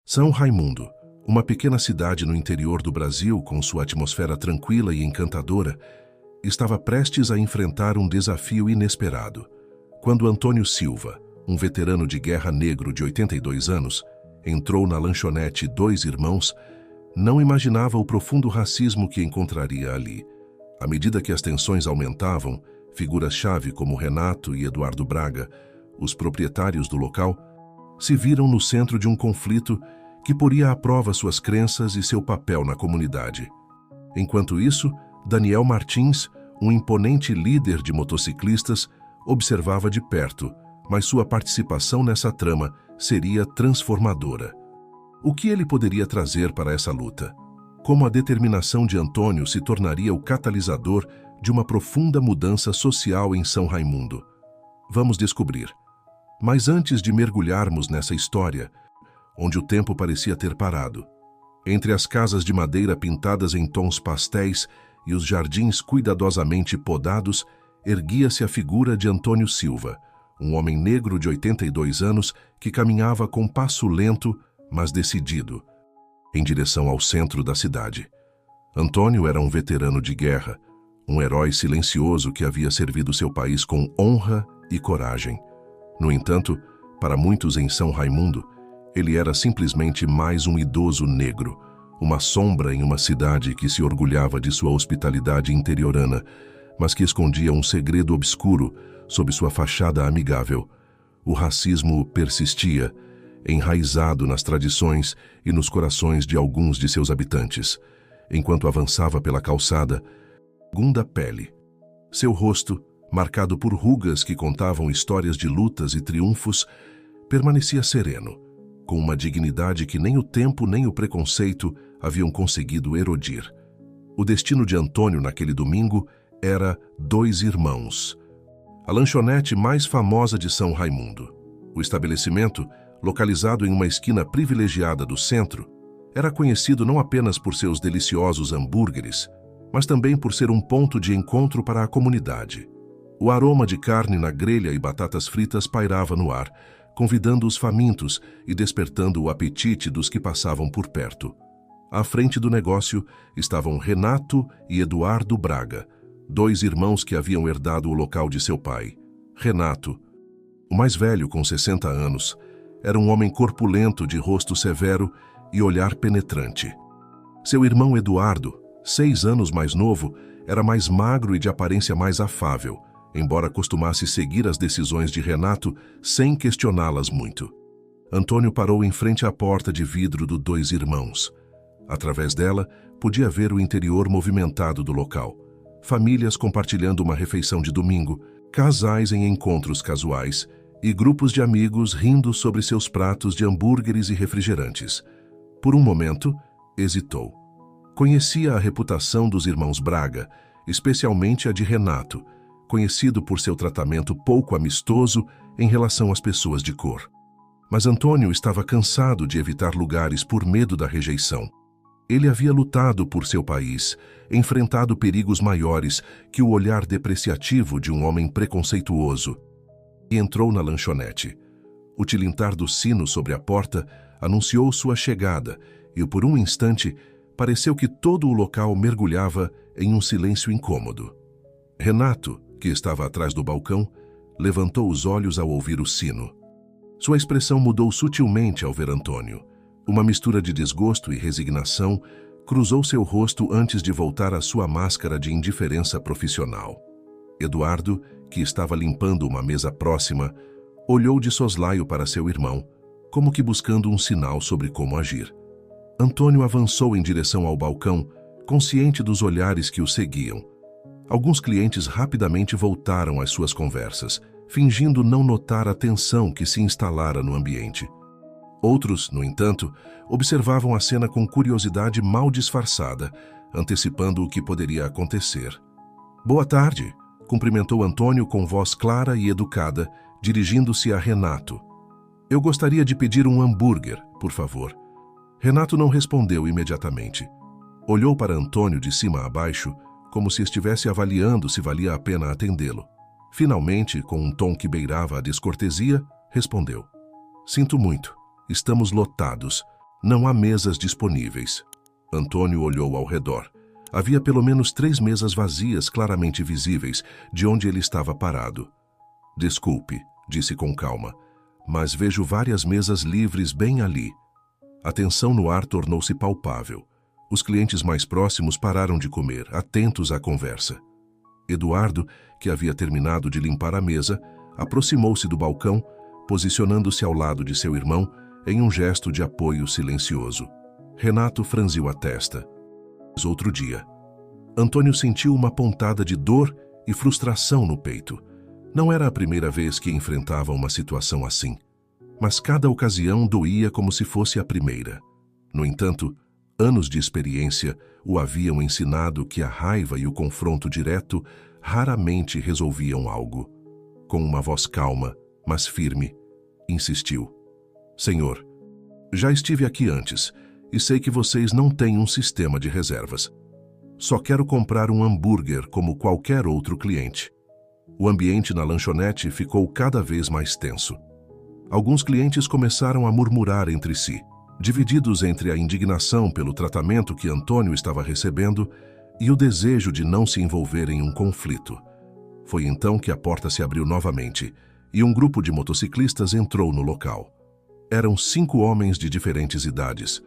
São Raimundo, uma pequena cidade no interior do Brasil com sua atmosfera tranquila e encantadora, estava prestes a enfrentar um desafio inesperado. Quando Antônio Silva, um veterano de guerra negro de 82 anos, entrou na lanchonete Dois Irmãos, não imaginava o profundo racismo que encontraria ali. À medida que as tensões aumentavam, figuras-chave como Renato e Eduardo Braga, os proprietários do local, se viram no centro de um conflito que poria à prova suas crenças e seu papel na comunidade. Enquanto isso, Daniel Martins, um imponente líder de motociclistas, observava de perto, mas sua participação nessa trama seria transformadora. O que ele poderia trazer para essa luta? Como a determinação de Antônio se tornaria o catalisador de uma profunda mudança social em São Raimundo? Vamos descobrir. Mas antes de mergulharmos nessa história, onde o tempo parecia ter parado, entre as casas de madeira pintadas em tons pastéis e os jardins cuidadosamente podados, erguia-se a figura de Antônio Silva, um homem negro de 82 anos que caminhava com passo lento, mas decidido, em direção ao centro da cidade. Antônio era um veterano de guerra, um herói silencioso que havia servido seu país com honra e coragem. No entanto, para muitos em São Raimundo, ele era simplesmente mais um idoso negro, uma sombra em uma cidade que se orgulhava de sua hospitalidade interiorana, mas que escondia um segredo obscuro sob sua fachada amigável. O racismo persistia, enraizado nas tradições e nos corações de alguns de seus habitantes, enquanto avançava pela calçada, segunda pele. Seu rosto, marcado por rugas que contavam histórias de lutas e triunfos, permanecia sereno, com uma dignidade que nem o tempo nem o preconceito haviam conseguido erodir. O destino de Antônio naquele domingo era Dois Irmãos, a lanchonete mais famosa de São Raimundo. O estabelecimento, localizado em uma esquina privilegiada do centro, era conhecido não apenas por seus deliciosos hambúrgueres, mas também por ser um ponto de encontro para a comunidade. O aroma de carne na grelha e batatas fritas pairava no ar, convidando os famintos e despertando o apetite dos que passavam por perto. À frente do negócio estavam Renato e Eduardo Braga, dois irmãos que haviam herdado o local de seu pai. Renato, o mais velho com 60 anos, era um homem corpulento de rosto severo e olhar penetrante. Seu irmão Eduardo, 6 anos mais novo, era mais magro e de aparência mais afável, embora costumasse seguir as decisões de Renato sem questioná-las muito. Antônio parou em frente à porta de vidro do Dois Irmãos. Através dela, podia ver o interior movimentado do local. Famílias compartilhando uma refeição de domingo, casais em encontros casuais e grupos de amigos rindo sobre seus pratos de hambúrgueres e refrigerantes. Por um momento, hesitou. Conhecia a reputação dos irmãos Braga, especialmente a de Renato, conhecido por seu tratamento pouco amistoso em relação às pessoas de cor. Mas Antônio estava cansado de evitar lugares por medo da rejeição. Ele havia lutado por seu país, enfrentado perigos maiores que o olhar depreciativo de um homem preconceituoso, e entrou na lanchonete. O tilintar do sino sobre a porta anunciou sua chegada e, por um instante, pareceu que todo o local mergulhava em um silêncio incômodo. Renato, que estava atrás do balcão, levantou os olhos ao ouvir o sino. Sua expressão mudou sutilmente ao ver Antônio. Uma mistura de desgosto e resignação cruzou seu rosto antes de voltar à sua máscara de indiferença profissional. Eduardo, que estava limpando uma mesa próxima, olhou de soslaio para seu irmão, como que buscando um sinal sobre como agir. Antônio avançou em direção ao balcão, consciente dos olhares que o seguiam. Alguns clientes rapidamente voltaram às suas conversas, fingindo não notar a tensão que se instalara no ambiente. Outros, no entanto, observavam a cena com curiosidade mal disfarçada, antecipando o que poderia acontecer. "Boa tarde", cumprimentou Antônio com voz clara e educada, dirigindo-se a Renato. "Eu gostaria de pedir um hambúrguer, por favor." Renato não respondeu imediatamente. Olhou para Antônio de cima a baixo, como se estivesse avaliando se valia a pena atendê-lo. Finalmente, com um tom que beirava a descortesia, respondeu: "Sinto muito, estamos lotados. Não há mesas disponíveis. Antônio olhou ao redor. Havia pelo menos 3 mesas vazias claramente visíveis de onde ele estava parado. Desculpe, disse com calma, mas vejo várias mesas livres bem ali. A tensão no ar tornou-se palpável. Os clientes mais próximos pararam de comer, atentos à conversa. Eduardo, que havia terminado de limpar a mesa, aproximou-se do balcão, posicionando-se ao lado de seu irmão em um gesto de apoio silencioso. Renato franziu a testa. Outro dia. Antônio sentiu uma pontada de dor e frustração no peito. Não era a primeira vez que enfrentava uma situação assim, mas cada ocasião doía como se fosse a primeira. No entanto, anos de experiência o haviam ensinado que a raiva e o confronto direto raramente resolviam algo. Com uma voz calma, mas firme, insistiu. Senhor, já estive aqui antes e sei que vocês não têm um sistema de reservas. Só quero comprar um hambúrguer como qualquer outro cliente. O ambiente na lanchonete ficou cada vez mais tenso. Alguns clientes começaram a murmurar entre si, divididos entre a indignação pelo tratamento que Antônio estava recebendo e o desejo de não se envolver em um conflito. Foi então que a porta se abriu novamente e um grupo de motociclistas entrou no local. Eram 5 homens de diferentes idades,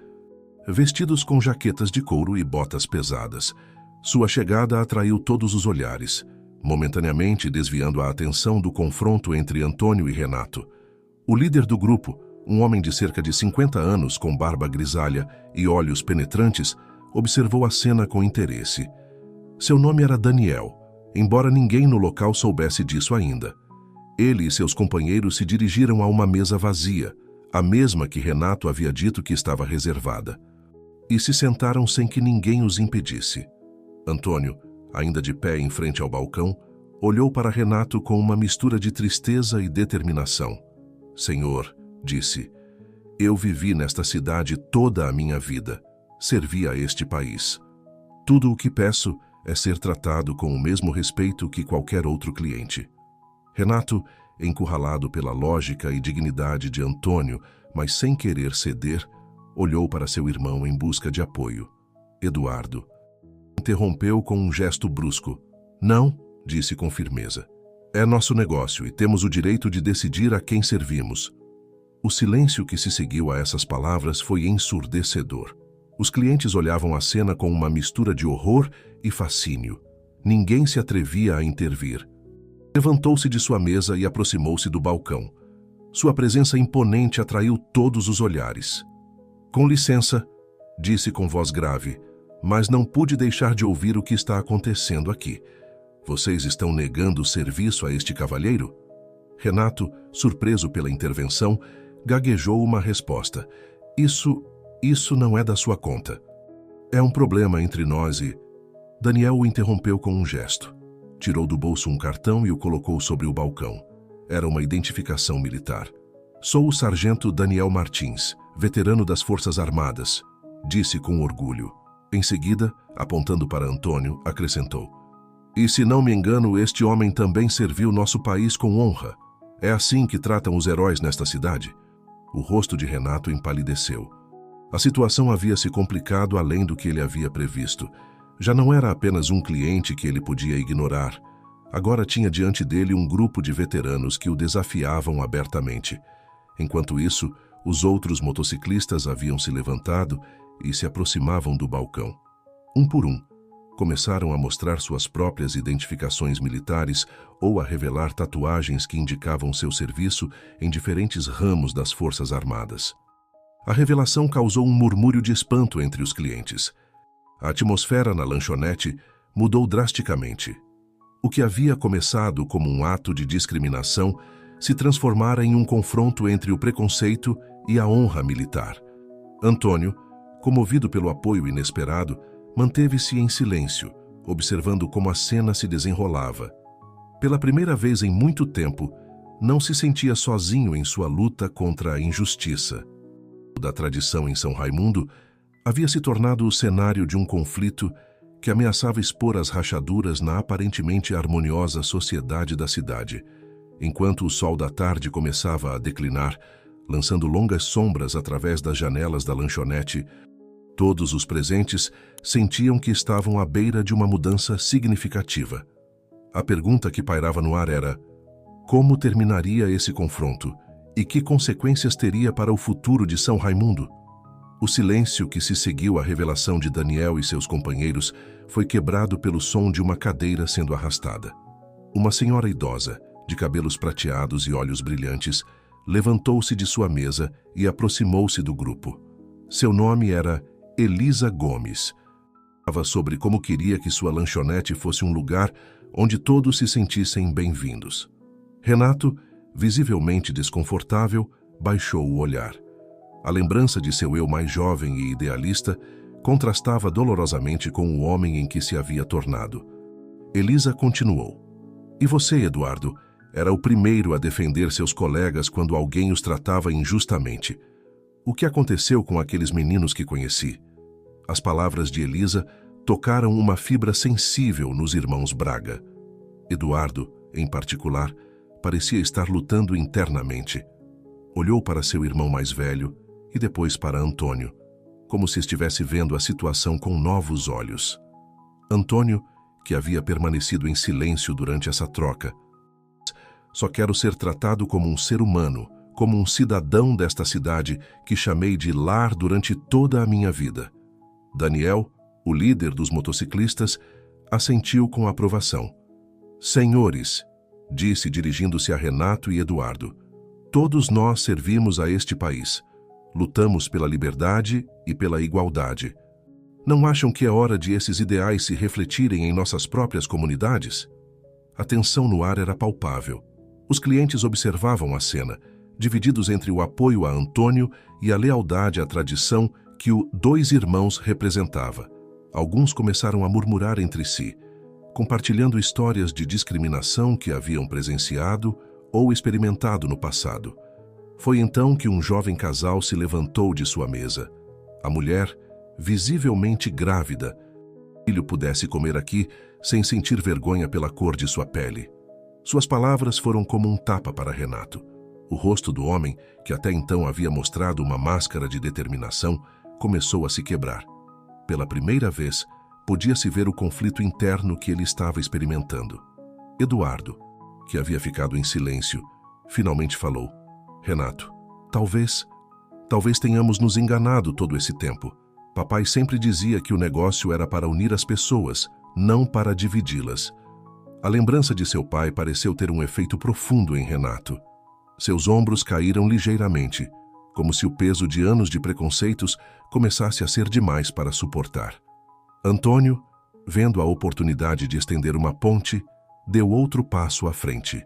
vestidos com jaquetas de couro e botas pesadas. Sua chegada atraiu todos os olhares, momentaneamente desviando a atenção do confronto entre Antônio e Renato. O líder do grupo, um homem de cerca de 50 anos com barba grisalha e olhos penetrantes, observou a cena com interesse. Seu nome era Daniel, embora ninguém no local soubesse disso ainda. Ele e seus companheiros se dirigiram a uma mesa vazia, a mesma que Renato havia dito que estava reservada, e se sentaram sem que ninguém os impedisse. Antônio, ainda de pé em frente ao balcão, olhou para Renato com uma mistura de tristeza e determinação. Senhor, disse, eu vivi nesta cidade toda a minha vida, servi a este país. Tudo o que peço é ser tratado com o mesmo respeito que qualquer outro cliente. Renato, encurralado pela lógica e dignidade de Antônio, mas sem querer ceder, olhou para seu irmão em busca de apoio. Eduardo interrompeu com um gesto brusco. Não, disse com firmeza. É nosso negócio e temos o direito de decidir a quem servimos. O silêncio que se seguiu a essas palavras foi ensurdecedor. Os clientes olhavam a cena com uma mistura de horror e fascínio. Ninguém se atrevia a intervir. Levantou-se de sua mesa e aproximou-se do balcão. Sua presença imponente atraiu todos os olhares. Com licença, disse com voz grave, mas não pude deixar de ouvir o que está acontecendo aqui. Vocês estão negando o serviço a este cavalheiro? Renato, surpreso pela intervenção, gaguejou uma resposta. Isso não é da sua conta. É um problema entre nós e... Daniel o interrompeu com um gesto. Tirou do bolso um cartão e o colocou sobre o balcão. Era uma identificação militar. Sou o sargento Daniel Martins, veterano das Forças Armadas, disse com orgulho. Em seguida, apontando para Antônio, acrescentou. E se não me engano, este homem também serviu nosso país com honra. É assim que tratam os heróis nesta cidade? O rosto de Renato empalideceu. A situação havia se complicado além do que ele havia previsto. Já não era apenas um cliente que ele podia ignorar. Agora tinha diante dele um grupo de veteranos que o desafiavam abertamente. Enquanto isso, os outros motociclistas haviam se levantado e se aproximavam do balcão. Um por um, começaram a mostrar suas próprias identificações militares ou a revelar tatuagens que indicavam seu serviço em diferentes ramos das Forças Armadas. A revelação causou um murmúrio de espanto entre os clientes. A atmosfera na lanchonete mudou drasticamente. O que havia começado como um ato de discriminação se transformara em um confronto entre o preconceito e a honra militar. Antônio, comovido pelo apoio inesperado, manteve-se em silêncio, observando como a cena se desenrolava. Pela primeira vez em muito tempo, não se sentia sozinho em sua luta contra a injustiça. Da tradição em São Raimundo, havia se tornado o cenário de um conflito que ameaçava expor as rachaduras na aparentemente harmoniosa sociedade da cidade. Enquanto o sol da tarde começava a declinar, lançando longas sombras através das janelas da lanchonete. Todos os presentes sentiam que estavam à beira de uma mudança significativa. A pergunta que pairava no ar era: como terminaria esse confronto e que consequências teria para o futuro de São Raimundo? O silêncio que se seguiu à revelação de Daniel e seus companheiros foi quebrado pelo som de uma cadeira sendo arrastada. Uma senhora idosa, de cabelos prateados e olhos brilhantes, levantou-se de sua mesa e aproximou-se do grupo. Seu nome era Elisa Gomes. Falava sobre como queria que sua lanchonete fosse um lugar onde todos se sentissem bem-vindos. Renato, visivelmente desconfortável, baixou o olhar. A lembrança de seu eu mais jovem e idealista contrastava dolorosamente com o homem em que se havia tornado. Elisa continuou: "E você, Eduardo, era o primeiro a defender seus colegas quando alguém os tratava injustamente. O que aconteceu com aqueles meninos que conheci?" As palavras de Elisa tocaram uma fibra sensível nos irmãos Braga. Eduardo, em particular, parecia estar lutando internamente. Olhou para seu irmão mais velho e depois para Antônio, como se estivesse vendo a situação com novos olhos. Antônio, que havia permanecido em silêncio durante essa troca: "Só quero ser tratado como um ser humano, como um cidadão desta cidade que chamei de lar durante toda a minha vida." Daniel, o líder dos motociclistas, assentiu com aprovação. "Senhores", disse dirigindo-se a Renato e Eduardo, "todos nós servimos a este país. Lutamos pela liberdade e pela igualdade. Não acham que é hora de esses ideais se refletirem em nossas próprias comunidades?" A tensão no ar era palpável. Os clientes observavam a cena, divididos entre o apoio a Antônio e a lealdade à tradição que o Dois Irmãos representava. Alguns começaram a murmurar entre si, compartilhando histórias de discriminação que haviam presenciado ou experimentado no passado. Foi então que um jovem casal se levantou de sua mesa. A mulher, visivelmente grávida, que o filho pudesse comer aqui sem sentir vergonha pela cor de sua pele. Suas palavras foram como um tapa para Renato. O rosto do homem, que até então havia mostrado uma máscara de determinação, começou a se quebrar. Pela primeira vez, podia-se ver o conflito interno que ele estava experimentando. Eduardo, que havia ficado em silêncio, finalmente falou: "Renato, talvez tenhamos nos enganado todo esse tempo. Papai sempre dizia que o negócio era para unir as pessoas, não para dividi-las." A lembrança de seu pai pareceu ter um efeito profundo em Renato. Seus ombros caíram ligeiramente, como se o peso de anos de preconceitos começasse a ser demais para suportar. Antônio, vendo a oportunidade de estender uma ponte, deu outro passo à frente.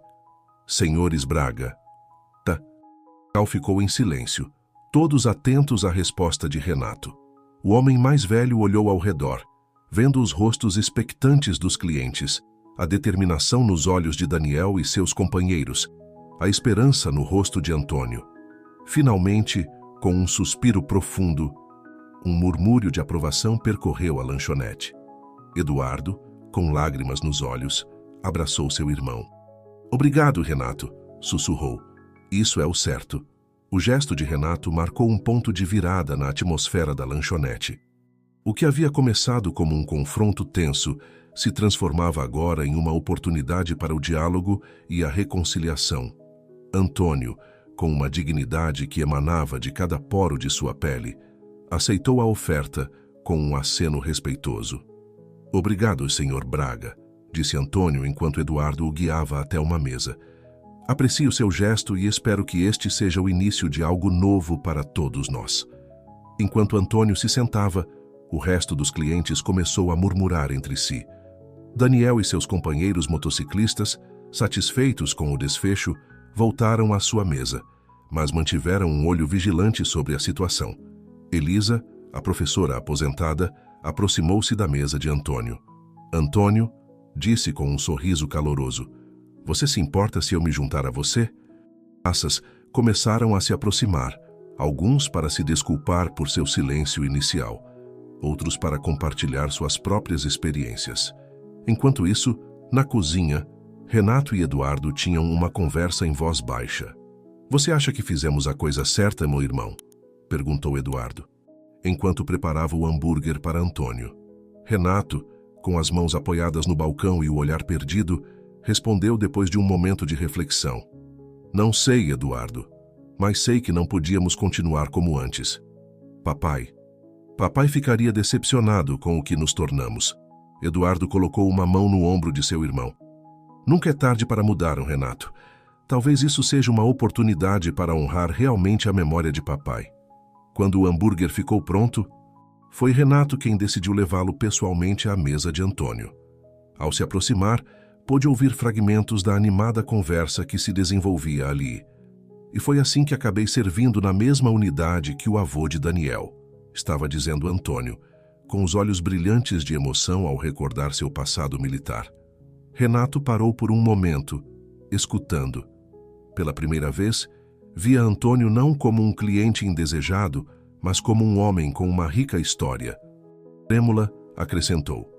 "Senhores Braga." O casal ficou em silêncio, todos atentos à resposta de Renato. O homem mais velho olhou ao redor, vendo os rostos expectantes dos clientes, a determinação nos olhos de Daniel e seus companheiros, a esperança no rosto de Antônio. Finalmente, com um suspiro profundo, um murmúrio de aprovação percorreu a lanchonete. Eduardo, com lágrimas nos olhos, abraçou seu irmão. "Obrigado, Renato", sussurrou. "Isso é o certo." O gesto de Renato marcou um ponto de virada na atmosfera da lanchonete. O que havia começado como um confronto tenso se transformava agora em uma oportunidade para o diálogo e a reconciliação. Antônio, com uma dignidade que emanava de cada poro de sua pele, aceitou a oferta com um aceno respeitoso. "Obrigado, senhor Braga", disse Antônio enquanto Eduardo o guiava até uma mesa. "Aprecio seu gesto e espero que este seja o início de algo novo para todos nós." Enquanto Antônio se sentava, o resto dos clientes começou a murmurar entre si. Daniel e seus companheiros motociclistas, satisfeitos com o desfecho, voltaram à sua mesa, mas mantiveram um olho vigilante sobre a situação. Elisa, a professora aposentada, aproximou-se da mesa de Antônio. "Antônio", disse com um sorriso caloroso, "você se importa se eu me juntar a você?" Massas começaram a se aproximar, alguns para se desculpar por seu silêncio inicial, outros para compartilhar suas próprias experiências. Enquanto isso, na cozinha, Renato e Eduardo tinham uma conversa em voz baixa. Você acha que fizemos a coisa certa, meu irmão? Perguntou Eduardo, enquanto preparava o hambúrguer para Antônio. Renato, com as mãos apoiadas no balcão e o olhar perdido, respondeu depois de um momento de reflexão. Não sei, Eduardo, mas sei que não podíamos continuar como antes. Papai ficaria decepcionado com o que nos tornamos. Eduardo colocou uma mão no ombro de seu irmão. Nunca é tarde para mudar, Renato. Talvez isso seja uma oportunidade para honrar realmente a memória de papai. Quando o hambúrguer ficou pronto, foi Renato quem decidiu levá-lo pessoalmente à mesa de Antônio. Ao se aproximar, pôde ouvir fragmentos da animada conversa que se desenvolvia ali. E foi assim que acabei servindo na mesma unidade que o avô de Daniel, estava dizendo Antônio, com os olhos brilhantes de emoção ao recordar seu passado militar. Renato parou por um momento, escutando. Pela primeira vez, via Antônio não como um cliente indesejado, mas como um homem com uma rica história. Trêmula acrescentou.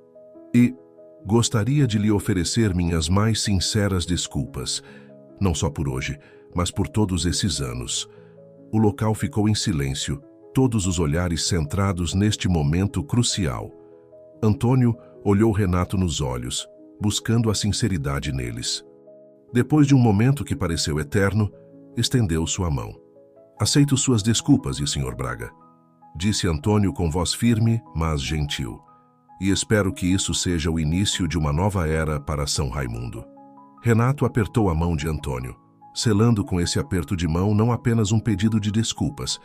E gostaria de lhe oferecer minhas mais sinceras desculpas, não só por hoje, mas por todos esses anos. O local ficou em silêncio, todos os olhares centrados neste momento crucial. Antônio olhou Renato nos olhos, buscando a sinceridade neles. Depois de um momento que pareceu eterno, estendeu sua mão. Aceito suas desculpas, Sr. Braga, disse Antônio com voz firme, mas gentil. E espero que isso seja o início de uma nova era para São Raimundo. Renato apertou a mão de Antônio, selando com esse aperto de mão não apenas um pedido de desculpas,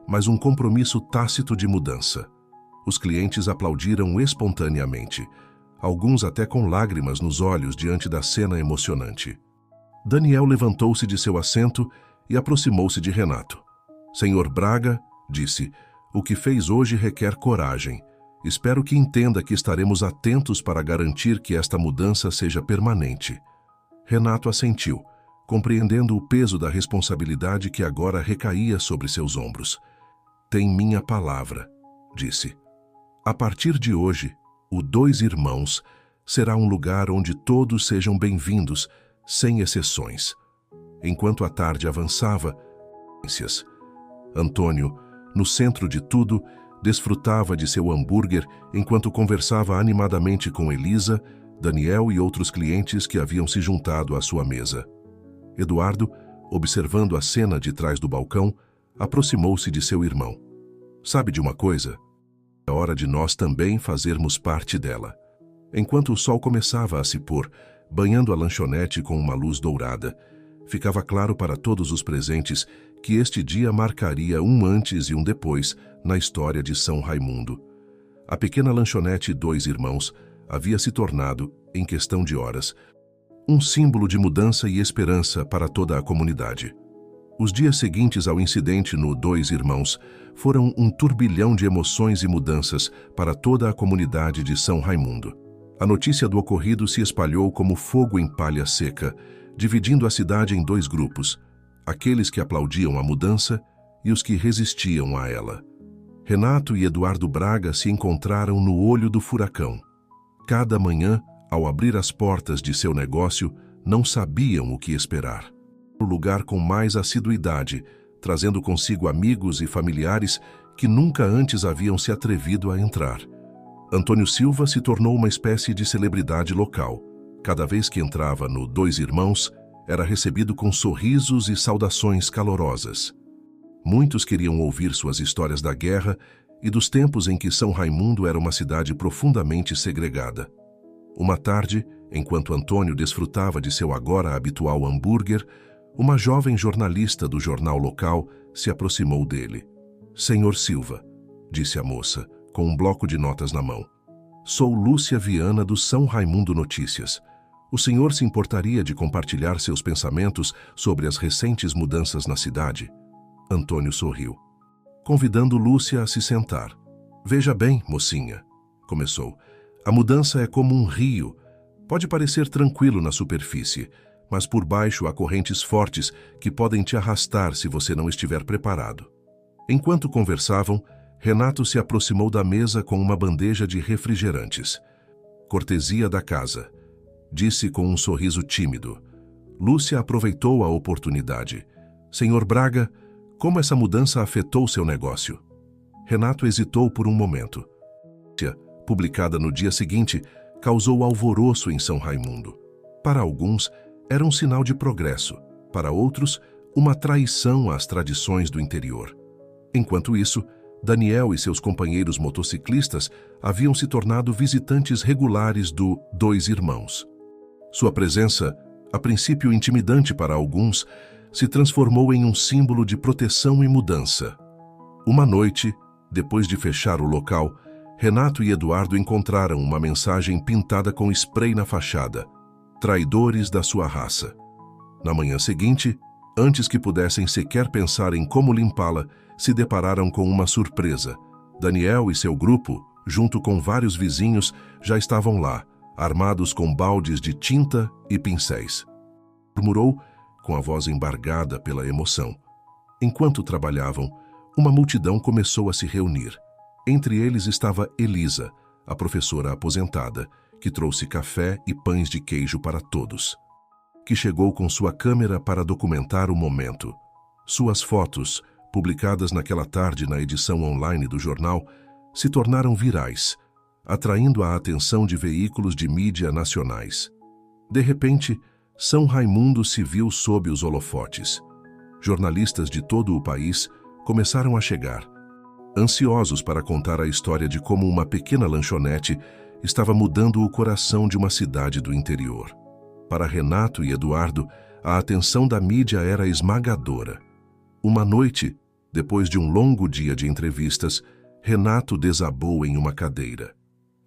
mas um compromisso tácito de mudança. Os clientes aplaudiram espontaneamente, alguns até com lágrimas nos olhos diante da cena emocionante. Daniel levantou-se de seu assento e aproximou-se de Renato. Senhor Braga, disse, o que fez hoje requer coragem. Espero que entenda que estaremos atentos para garantir que esta mudança seja permanente. Renato assentiu, compreendendo o peso da responsabilidade que agora recaía sobre seus ombros. Tem minha palavra, disse. A partir de hoje, o Dois Irmãos será um lugar onde todos sejam bem-vindos, sem exceções. Enquanto a tarde avançava, Antônio, no centro de tudo, desfrutava de seu hambúrguer enquanto conversava animadamente com Elisa, Daniel e outros clientes que haviam se juntado à sua mesa. Eduardo, observando a cena de trás do balcão, aproximou-se de seu irmão. Sabe de uma coisa? É hora de nós também fazermos parte dela. Enquanto o sol começava a se pôr, banhando a lanchonete com uma luz dourada, ficava claro para todos os presentes que este dia marcaria um antes e um depois na história de São Raimundo. A pequena lanchonete Dois Irmãos havia se tornado, em questão de horas, um símbolo de mudança e esperança para toda a comunidade. Os dias seguintes ao incidente no Dois Irmãos foram um turbilhão de emoções e mudanças para toda a comunidade de São Raimundo. A notícia do ocorrido se espalhou como fogo em palha seca, dividindo a cidade em dois grupos, aqueles que aplaudiam a mudança e os que resistiam a ela. Renato e Eduardo Braga se encontraram no olho do furacão. Cada manhã, ao abrir as portas de seu negócio, não sabiam o que esperar. O lugar com mais assiduidade, trazendo consigo amigos e familiares que nunca antes haviam se atrevido a entrar. Antônio Silva se tornou uma espécie de celebridade local. Cada vez que entrava no Dois Irmãos, era recebido com sorrisos e saudações calorosas. Muitos queriam ouvir suas histórias da guerra e dos tempos em que São Raimundo era uma cidade profundamente segregada. Uma tarde, enquanto Antônio desfrutava de seu agora habitual hambúrguer, uma jovem jornalista do jornal local se aproximou dele. Senhor Silva, disse a moça, com um bloco de notas na mão. Sou Lúcia Viana do São Raimundo Notícias. O senhor se importaria de compartilhar seus pensamentos sobre as recentes mudanças na cidade? Antônio sorriu, convidando Lúcia a se sentar. Veja bem, mocinha, começou. A mudança é como um rio. Pode parecer tranquilo na superfície, mas por baixo há correntes fortes que podem te arrastar se você não estiver preparado. Enquanto conversavam, Renato se aproximou da mesa com uma bandeja de refrigerantes. Cortesia da casa, disse com um sorriso tímido. Lúcia aproveitou a oportunidade. Senhor Braga, como essa mudança afetou seu negócio? Renato hesitou por um momento. Publicada no dia seguinte, causou alvoroço em São Raimundo. Para alguns, era um sinal de progresso. Para outros, uma traição às tradições do interior. Enquanto isso, Daniel e seus companheiros motociclistas haviam se tornado visitantes regulares do Dois Irmãos. Sua presença, a princípio intimidante para alguns, se transformou em um símbolo de proteção e mudança. Uma noite, depois de fechar o local, Renato e Eduardo encontraram uma mensagem pintada com spray na fachada: traidores da sua raça. Na manhã seguinte, antes que pudessem sequer pensar em como limpá-la, se depararam com uma surpresa. Daniel e seu grupo, junto com vários vizinhos, já estavam lá, armados com baldes de tinta e pincéis. Murmurou, com a voz embargada pela emoção. Enquanto trabalhavam, uma multidão começou a se reunir. Entre eles estava Elisa, a professora aposentada, que trouxe café e pães de queijo para todos. Que chegou com sua câmera para documentar o momento. Suas fotos, publicadas naquela tarde na edição online do jornal, se tornaram virais, atraindo a atenção de veículos de mídia nacionais. De repente, São Raimundo se viu sob os holofotes. Jornalistas de todo o país começaram a chegar, ansiosos para contar a história de como uma pequena lanchonete estava mudando o coração de uma cidade do interior. Para Renato e Eduardo, a atenção da mídia era esmagadora. Uma noite, depois de um longo dia de entrevistas, Renato desabou em uma cadeira.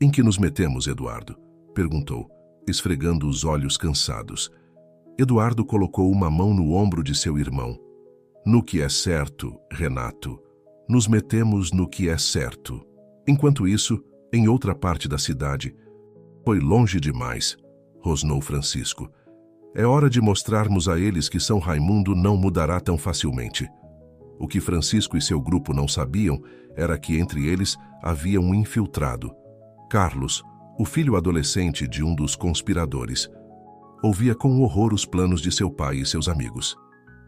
"Em que nos metemos, Eduardo?" perguntou, esfregando os olhos cansados. Eduardo colocou uma mão no ombro de seu irmão. "No que é certo, Renato. Nos metemos no que é certo." Enquanto isso, em outra parte da cidade, "Foi longe demais", rosnou Francisco. "É hora de mostrarmos a eles que São Raimundo não mudará tão facilmente." O que Francisco e seu grupo não sabiam era que entre eles havia um infiltrado. Carlos, o filho adolescente de um dos conspiradores, ouvia com horror os planos de seu pai e seus amigos.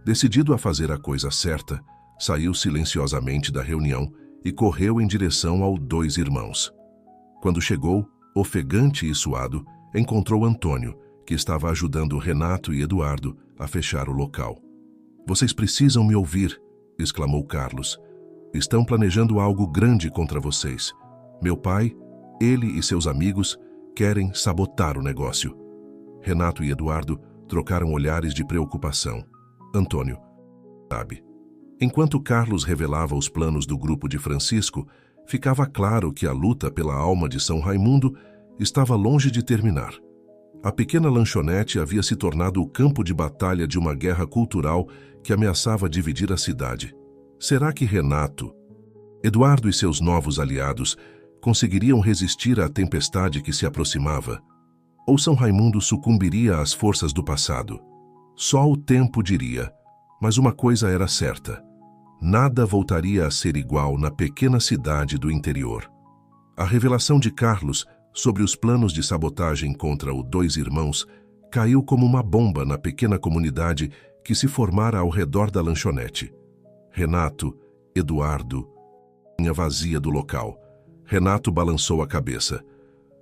Decidido a fazer a coisa certa, saiu silenciosamente da reunião e correu em direção ao Dois Irmãos. Quando chegou, ofegante e suado, encontrou Antônio, que estava ajudando Renato e Eduardo a fechar o local. "Vocês precisam me ouvir", exclamou Carlos. "Estão planejando algo grande contra vocês. Meu pai, ele e seus amigos querem sabotar o negócio." Renato e Eduardo trocaram olhares de preocupação. Antônio: "Sabe." Enquanto Carlos revelava os planos do grupo de Francisco, ficava claro que a luta pela alma de São Raimundo estava longe de terminar. A pequena lanchonete havia se tornado o campo de batalha de uma guerra cultural que ameaçava dividir a cidade. Será que Renato, Eduardo e seus novos aliados conseguiriam resistir à tempestade que se aproximava? Ou São Raimundo sucumbiria às forças do passado? Só o tempo diria, mas uma coisa era certa: nada voltaria a ser igual na pequena cidade do interior. A revelação de Carlos sobre os planos de sabotagem contra o Dois Irmãos caiu como uma bomba na pequena comunidade que se formara ao redor da lanchonete. Renato, Eduardo, linha vazia do local. Renato balançou a cabeça.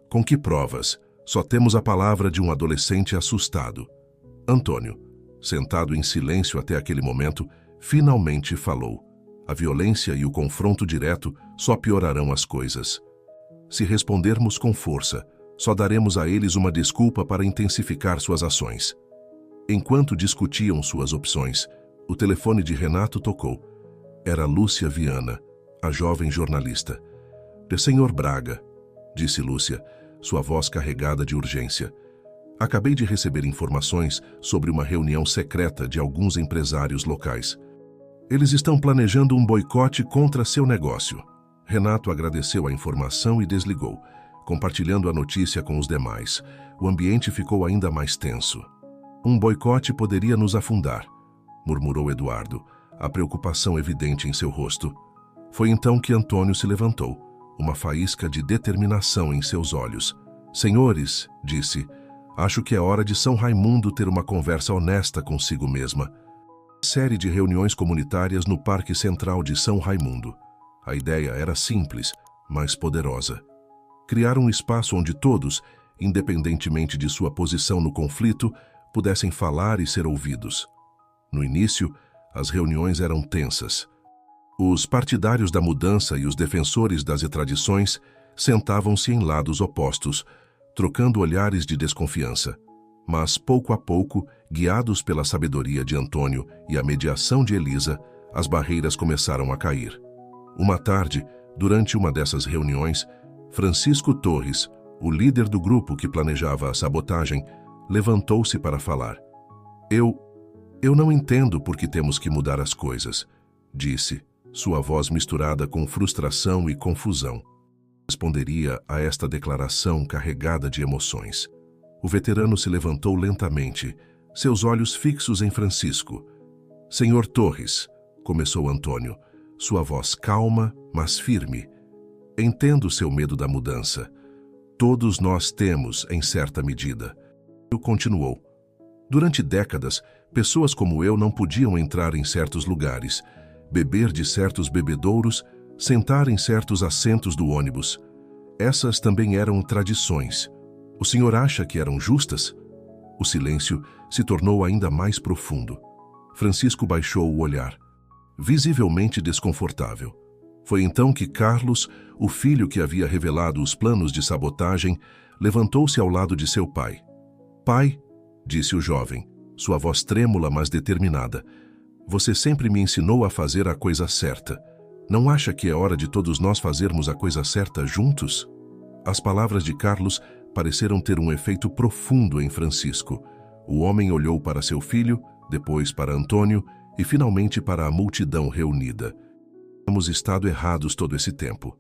"Com que provas? Só temos a palavra de um adolescente assustado." Antônio, sentado em silêncio até aquele momento, finalmente falou. "A violência e o confronto direto só piorarão as coisas. Se respondermos com força, só daremos a eles uma desculpa para intensificar suas ações." Enquanto discutiam suas opções, o telefone de Renato tocou. Era Lúcia Viana, a jovem jornalista. "Senhor Braga", disse Lúcia, sua voz carregada de urgência. "Acabei de receber informações sobre uma reunião secreta de alguns empresários locais. Eles estão planejando um boicote contra seu negócio." Renato agradeceu a informação e desligou, compartilhando a notícia com os demais. O ambiente ficou ainda mais tenso. "Um boicote poderia nos afundar", murmurou Eduardo, a preocupação evidente em seu rosto. Foi então que Antônio se levantou, uma faísca de determinação em seus olhos. "Senhores", disse, "acho que é hora de São Raimundo ter uma conversa honesta consigo mesma." Série de reuniões comunitárias no Parque Central de São Raimundo. A ideia era simples, mas poderosa. Criar um espaço onde todos, independentemente de sua posição no conflito, pudessem falar e ser ouvidos. No início, as reuniões eram tensas. Os partidários da mudança e os defensores das tradições sentavam-se em lados opostos, trocando olhares de desconfiança. Mas, pouco a pouco, guiados pela sabedoria de Antônio e a mediação de Elisa, as barreiras começaram a cair. Uma tarde, durante uma dessas reuniões, Francisco Torres, o líder do grupo que planejava a sabotagem, levantou-se para falar. Eu não entendo por que temos que mudar as coisas, disse, sua voz misturada com frustração e confusão. Responderia a esta declaração carregada de emoções. O veterano se levantou lentamente, seus olhos fixos em Francisco. Senhor Torres, começou Antônio, sua voz calma, mas firme. Entendo seu medo da mudança. Todos nós temos, em certa medida. Ele continuou. Durante décadas, pessoas como eu não podiam entrar em certos lugares, beber de certos bebedouros, sentar em certos assentos do ônibus. Essas também eram tradições. O senhor acha que eram justas? O silêncio se tornou ainda mais profundo. Francisco baixou o olhar, visivelmente desconfortável. Foi então que Carlos, o filho que havia revelado os planos de sabotagem, levantou-se ao lado de seu pai. Pai, disse o jovem, sua voz trêmula mas determinada, você sempre me ensinou a fazer a coisa certa. Não acha que é hora de todos nós fazermos a coisa certa juntos? As palavras de Carlos pareceram ter um efeito profundo em Francisco. O homem olhou para seu filho, depois para Antônio e finalmente para a multidão reunida. Temos estado errados todo esse tempo.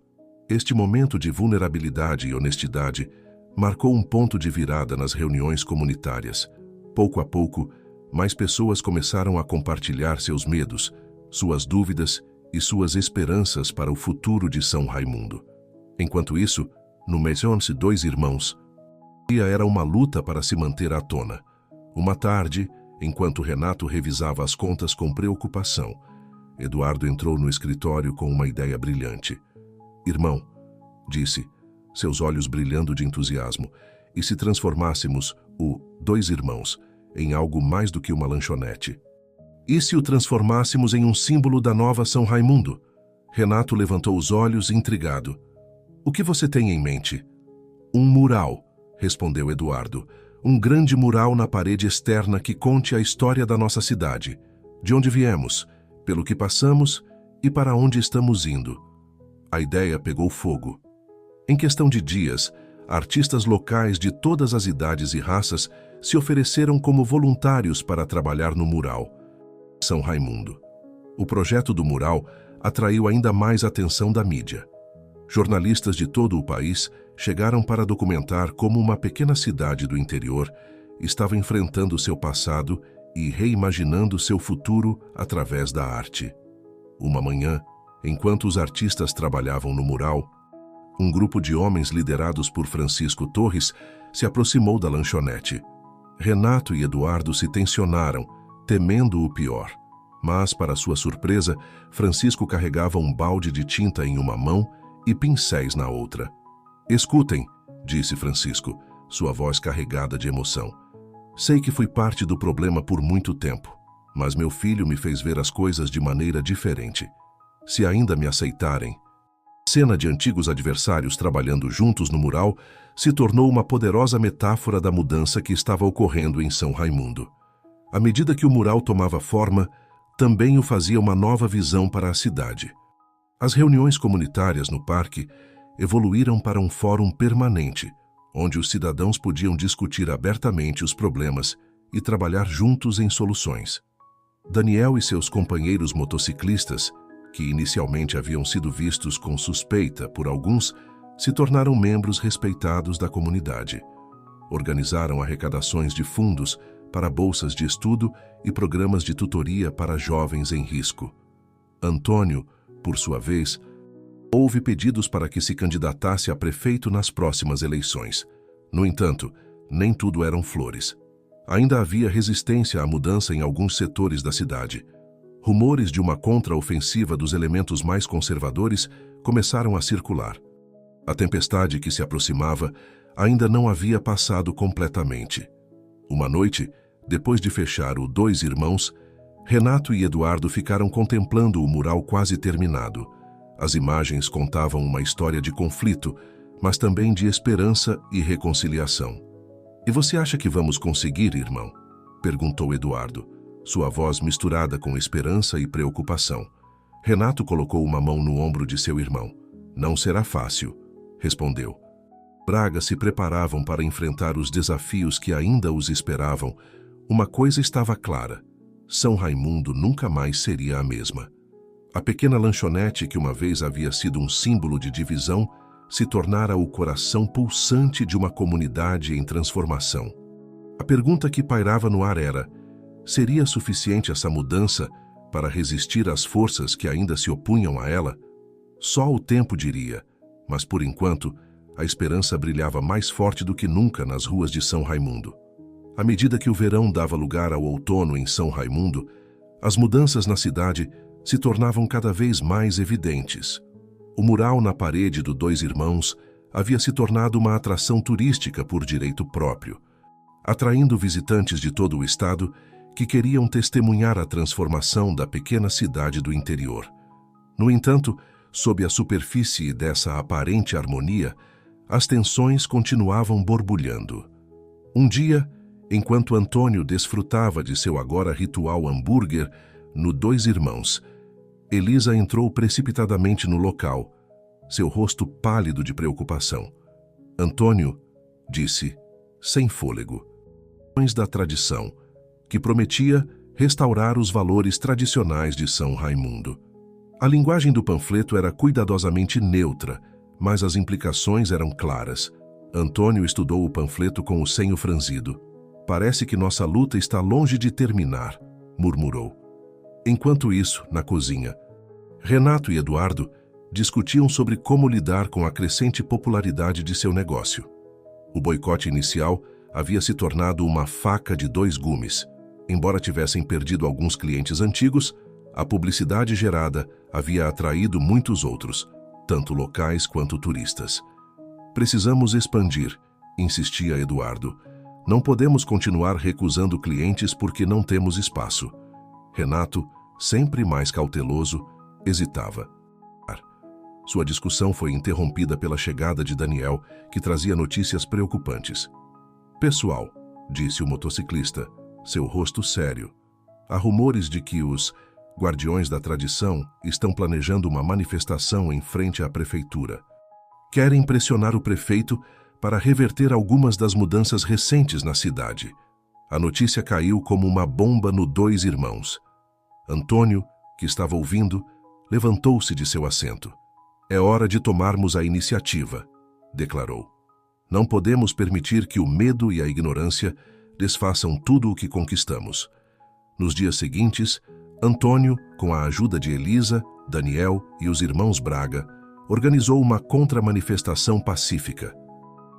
Este momento de vulnerabilidade e honestidade marcou um ponto de virada nas reuniões comunitárias. Pouco a pouco, mais pessoas começaram a compartilhar seus medos, suas dúvidas e suas esperanças para o futuro de São Raimundo. Enquanto isso, no Maison-se Dois Irmãos, era uma luta para se manter à tona. Uma tarde, enquanto Renato revisava as contas com preocupação, Eduardo entrou no escritório com uma ideia brilhante. Irmão, disse, seus olhos brilhando de entusiasmo, e se transformássemos o Dois Irmãos em algo mais do que uma lanchonete? E se o transformássemos em um símbolo da nova São Raimundo? Renato levantou os olhos, intrigado. O que você tem em mente? Um mural, respondeu Eduardo. Um grande mural na parede externa que conte a história da nossa cidade, de onde viemos, pelo que passamos e para onde estamos indo. A ideia pegou fogo. Em questão de dias, artistas locais de todas as idades e raças se ofereceram como voluntários para trabalhar no mural. São Raimundo. O projeto do mural atraiu ainda mais a atenção da mídia. Jornalistas de todo o país chegaram para documentar como uma pequena cidade do interior estava enfrentando seu passado e reimaginando seu futuro através da arte. Uma manhã, enquanto os artistas trabalhavam no mural, um grupo de homens liderados por Francisco Torres se aproximou da lanchonete. Renato e Eduardo se tensionaram, temendo o pior. Mas, para sua surpresa, Francisco carregava um balde de tinta em uma mão e pincéis na outra. Escutem, disse Francisco, sua voz carregada de emoção. Sei que fui parte do problema por muito tempo, mas meu filho me fez ver as coisas de maneira diferente. Se ainda me aceitarem... A cena de antigos adversários trabalhando juntos no mural se tornou uma poderosa metáfora da mudança que estava ocorrendo em São Raimundo. À medida que o mural tomava forma, também o fazia uma nova visão para a cidade. As reuniões comunitárias no parque evoluíram para um fórum permanente, onde os cidadãos podiam discutir abertamente os problemas e trabalhar juntos em soluções. Daniel e seus companheiros motociclistas, que inicialmente haviam sido vistos com suspeita por alguns, se tornaram membros respeitados da comunidade. Organizaram arrecadações de fundos para bolsas de estudo e programas de tutoria para jovens em risco. Antônio, por sua vez, houve pedidos para que se candidatasse a prefeito nas próximas eleições. No entanto, nem tudo eram flores. Ainda havia resistência à mudança em alguns setores da cidade. Rumores de uma contra-ofensiva dos elementos mais conservadores começaram a circular. A tempestade que se aproximava ainda não havia passado completamente. Uma noite, depois de fechar o Dois Irmãos, Renato e Eduardo ficaram contemplando o mural quase terminado. As imagens contavam uma história de conflito, mas também de esperança e reconciliação. "E você acha que vamos conseguir, irmão?" perguntou Eduardo, sua voz misturada com esperança e preocupação. Renato colocou uma mão no ombro de seu irmão. "Não será fácil", respondeu. Braga se preparavam para enfrentar os desafios que ainda os esperavam. Uma coisa estava clara: São Raimundo nunca mais seria a mesma. A pequena lanchonete que uma vez havia sido um símbolo de divisão se tornara o coração pulsante de uma comunidade em transformação. A pergunta que pairava no ar era: seria suficiente essa mudança para resistir às forças que ainda se opunham a ela? Só o tempo diria, mas por enquanto, a esperança brilhava mais forte do que nunca nas ruas de São Raimundo. À medida que o verão dava lugar ao outono em São Raimundo, as mudanças na cidade se tornavam cada vez mais evidentes. O mural na parede do Dois Irmãos havia se tornado uma atração turística por direito próprio, atraindo visitantes de todo o estado que queriam testemunhar a transformação da pequena cidade do interior. No entanto, sob a superfície dessa aparente harmonia, as tensões continuavam borbulhando. Um dia, enquanto Antônio desfrutava de seu agora ritual hambúrguer no Dois Irmãos, Elisa entrou precipitadamente no local, seu rosto pálido de preocupação. "Antônio", disse, sem fôlego, da tradição, que prometia restaurar os valores tradicionais de São Raimundo. A linguagem do panfleto era cuidadosamente neutra, mas as implicações eram claras. Antônio estudou o panfleto com o senho franzido. "Parece que nossa luta está longe de terminar", murmurou. Enquanto isso, na cozinha, Renato e Eduardo discutiam sobre como lidar com a crescente popularidade de seu negócio. O boicote inicial havia se tornado uma faca de dois gumes. Embora tivessem perdido alguns clientes antigos, a publicidade gerada havia atraído muitos outros, tanto locais quanto turistas. "Precisamos expandir", insistia Eduardo. "Não podemos continuar recusando clientes porque não temos espaço." Renato, sempre mais cauteloso, hesitava. Sua discussão foi interrompida pela chegada de Daniel, que trazia notícias preocupantes. "Pessoal", disse o motociclista, seu rosto sério, "há rumores de que os Guardiões da Tradição estão planejando uma manifestação em frente à prefeitura. Querem pressionar o prefeito para reverter algumas das mudanças recentes na cidade." A notícia caiu como uma bomba no Dois Irmãos. Antônio, que estava ouvindo, levantou-se de seu assento. "É hora de tomarmos a iniciativa", declarou. "Não podemos permitir que o medo e a ignorância desfaçam tudo o que conquistamos." Nos dias seguintes, Antônio, com a ajuda de Elisa, Daniel e os irmãos Braga, organizou uma contra-manifestação pacífica.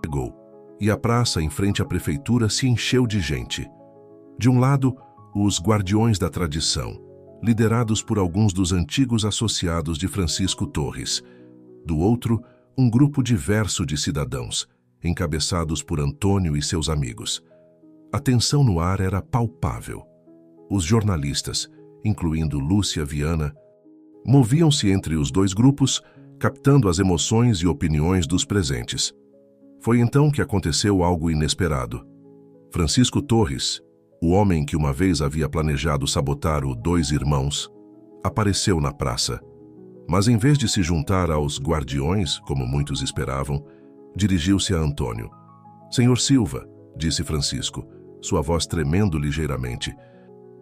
Chegou, e a praça em frente à prefeitura se encheu de gente. De um lado, os Guardiões da Tradição, liderados por alguns dos antigos associados de Francisco Torres. Do outro, um grupo diverso de cidadãos, encabeçados por Antônio e seus amigos. A tensão no ar era palpável. Os jornalistas, incluindo Lúcia Viana, moviam-se entre os dois grupos, captando as emoções e opiniões dos presentes. Foi então que aconteceu algo inesperado. Francisco Torres, o homem que uma vez havia planejado sabotar o Dois Irmãos, apareceu na praça. Mas em vez de se juntar aos guardiões, como muitos esperavam, dirigiu-se a Antônio. "Senhor Silva", disse Francisco, sua voz tremendo ligeiramente,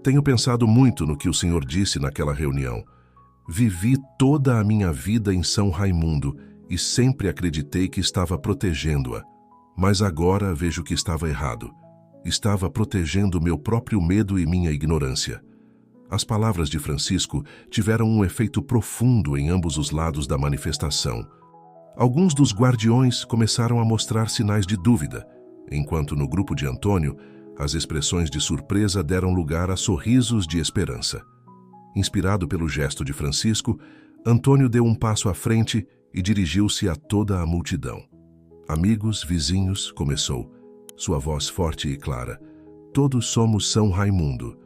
"tenho pensado muito no que o senhor disse naquela reunião. Vivi toda a minha vida em São Raimundo e sempre acreditei que estava protegendo-a. Mas agora vejo que estava errado. Estava protegendo meu próprio medo e minha ignorância." As palavras de Francisco tiveram um efeito profundo em ambos os lados da manifestação. Alguns dos guardiões começaram a mostrar sinais de dúvida, enquanto no grupo de Antônio As expressões de surpresa deram lugar a sorrisos de esperança. Inspirado pelo gesto de Francisco, Antônio deu um passo à frente e dirigiu-se a toda a multidão. Amigos, vizinhos, começou, sua voz forte e clara. Todos somos São Raimundo.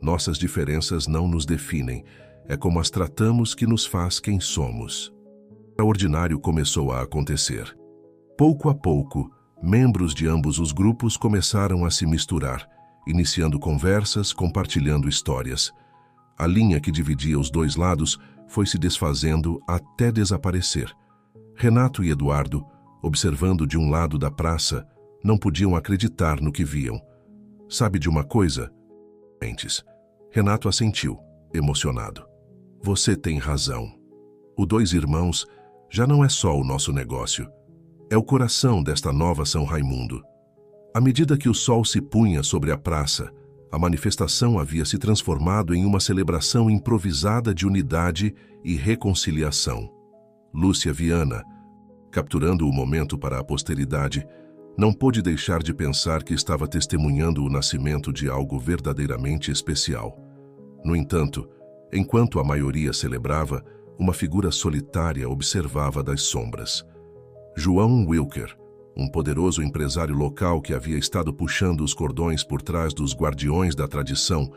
Nossas diferenças não nos definem. É como as tratamos que nos faz quem somos. O extraordinário começou a acontecer. Pouco a pouco, membros de ambos os grupos começaram a se misturar, iniciando conversas, compartilhando histórias. A linha que dividia os dois lados foi se desfazendo até desaparecer. Renato e Eduardo, observando de um lado da praça, não podiam acreditar no que viam. Sabe de uma coisa? Renato assentiu, emocionado. Você tem razão. O Dois Irmãos já não é só o nosso negócio. É o coração desta nova São Raimundo. À medida que o sol se punha sobre a praça, a manifestação havia se transformado em uma celebração improvisada de unidade e reconciliação. Lúcia Viana, capturando o momento para a posteridade, não pôde deixar de pensar que estava testemunhando o nascimento de algo verdadeiramente especial. No entanto, enquanto a maioria celebrava, uma figura solitária observava das sombras. João Wilker, um poderoso empresário local que havia estado puxando os cordões por trás dos guardiões da tradição,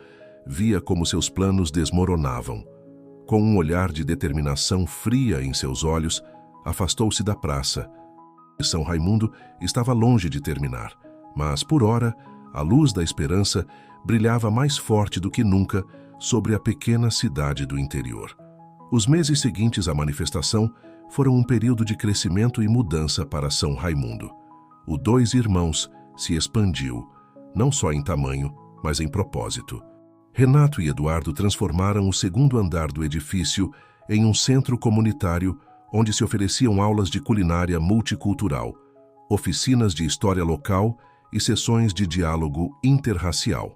via como seus planos desmoronavam. Com um olhar de determinação fria em seus olhos, afastou-se da praça. São Raimundo estava longe de terminar, mas, por ora, a luz da esperança brilhava mais forte do que nunca sobre a pequena cidade do interior. Os meses seguintes à manifestação foram um período de crescimento e mudança para São Raimundo. O Dois Irmãos se expandiu, não só em tamanho, mas em propósito. Renato e Eduardo transformaram o segundo andar do edifício em um centro comunitário onde se ofereciam aulas de culinária multicultural, oficinas de história local e sessões de diálogo interracial.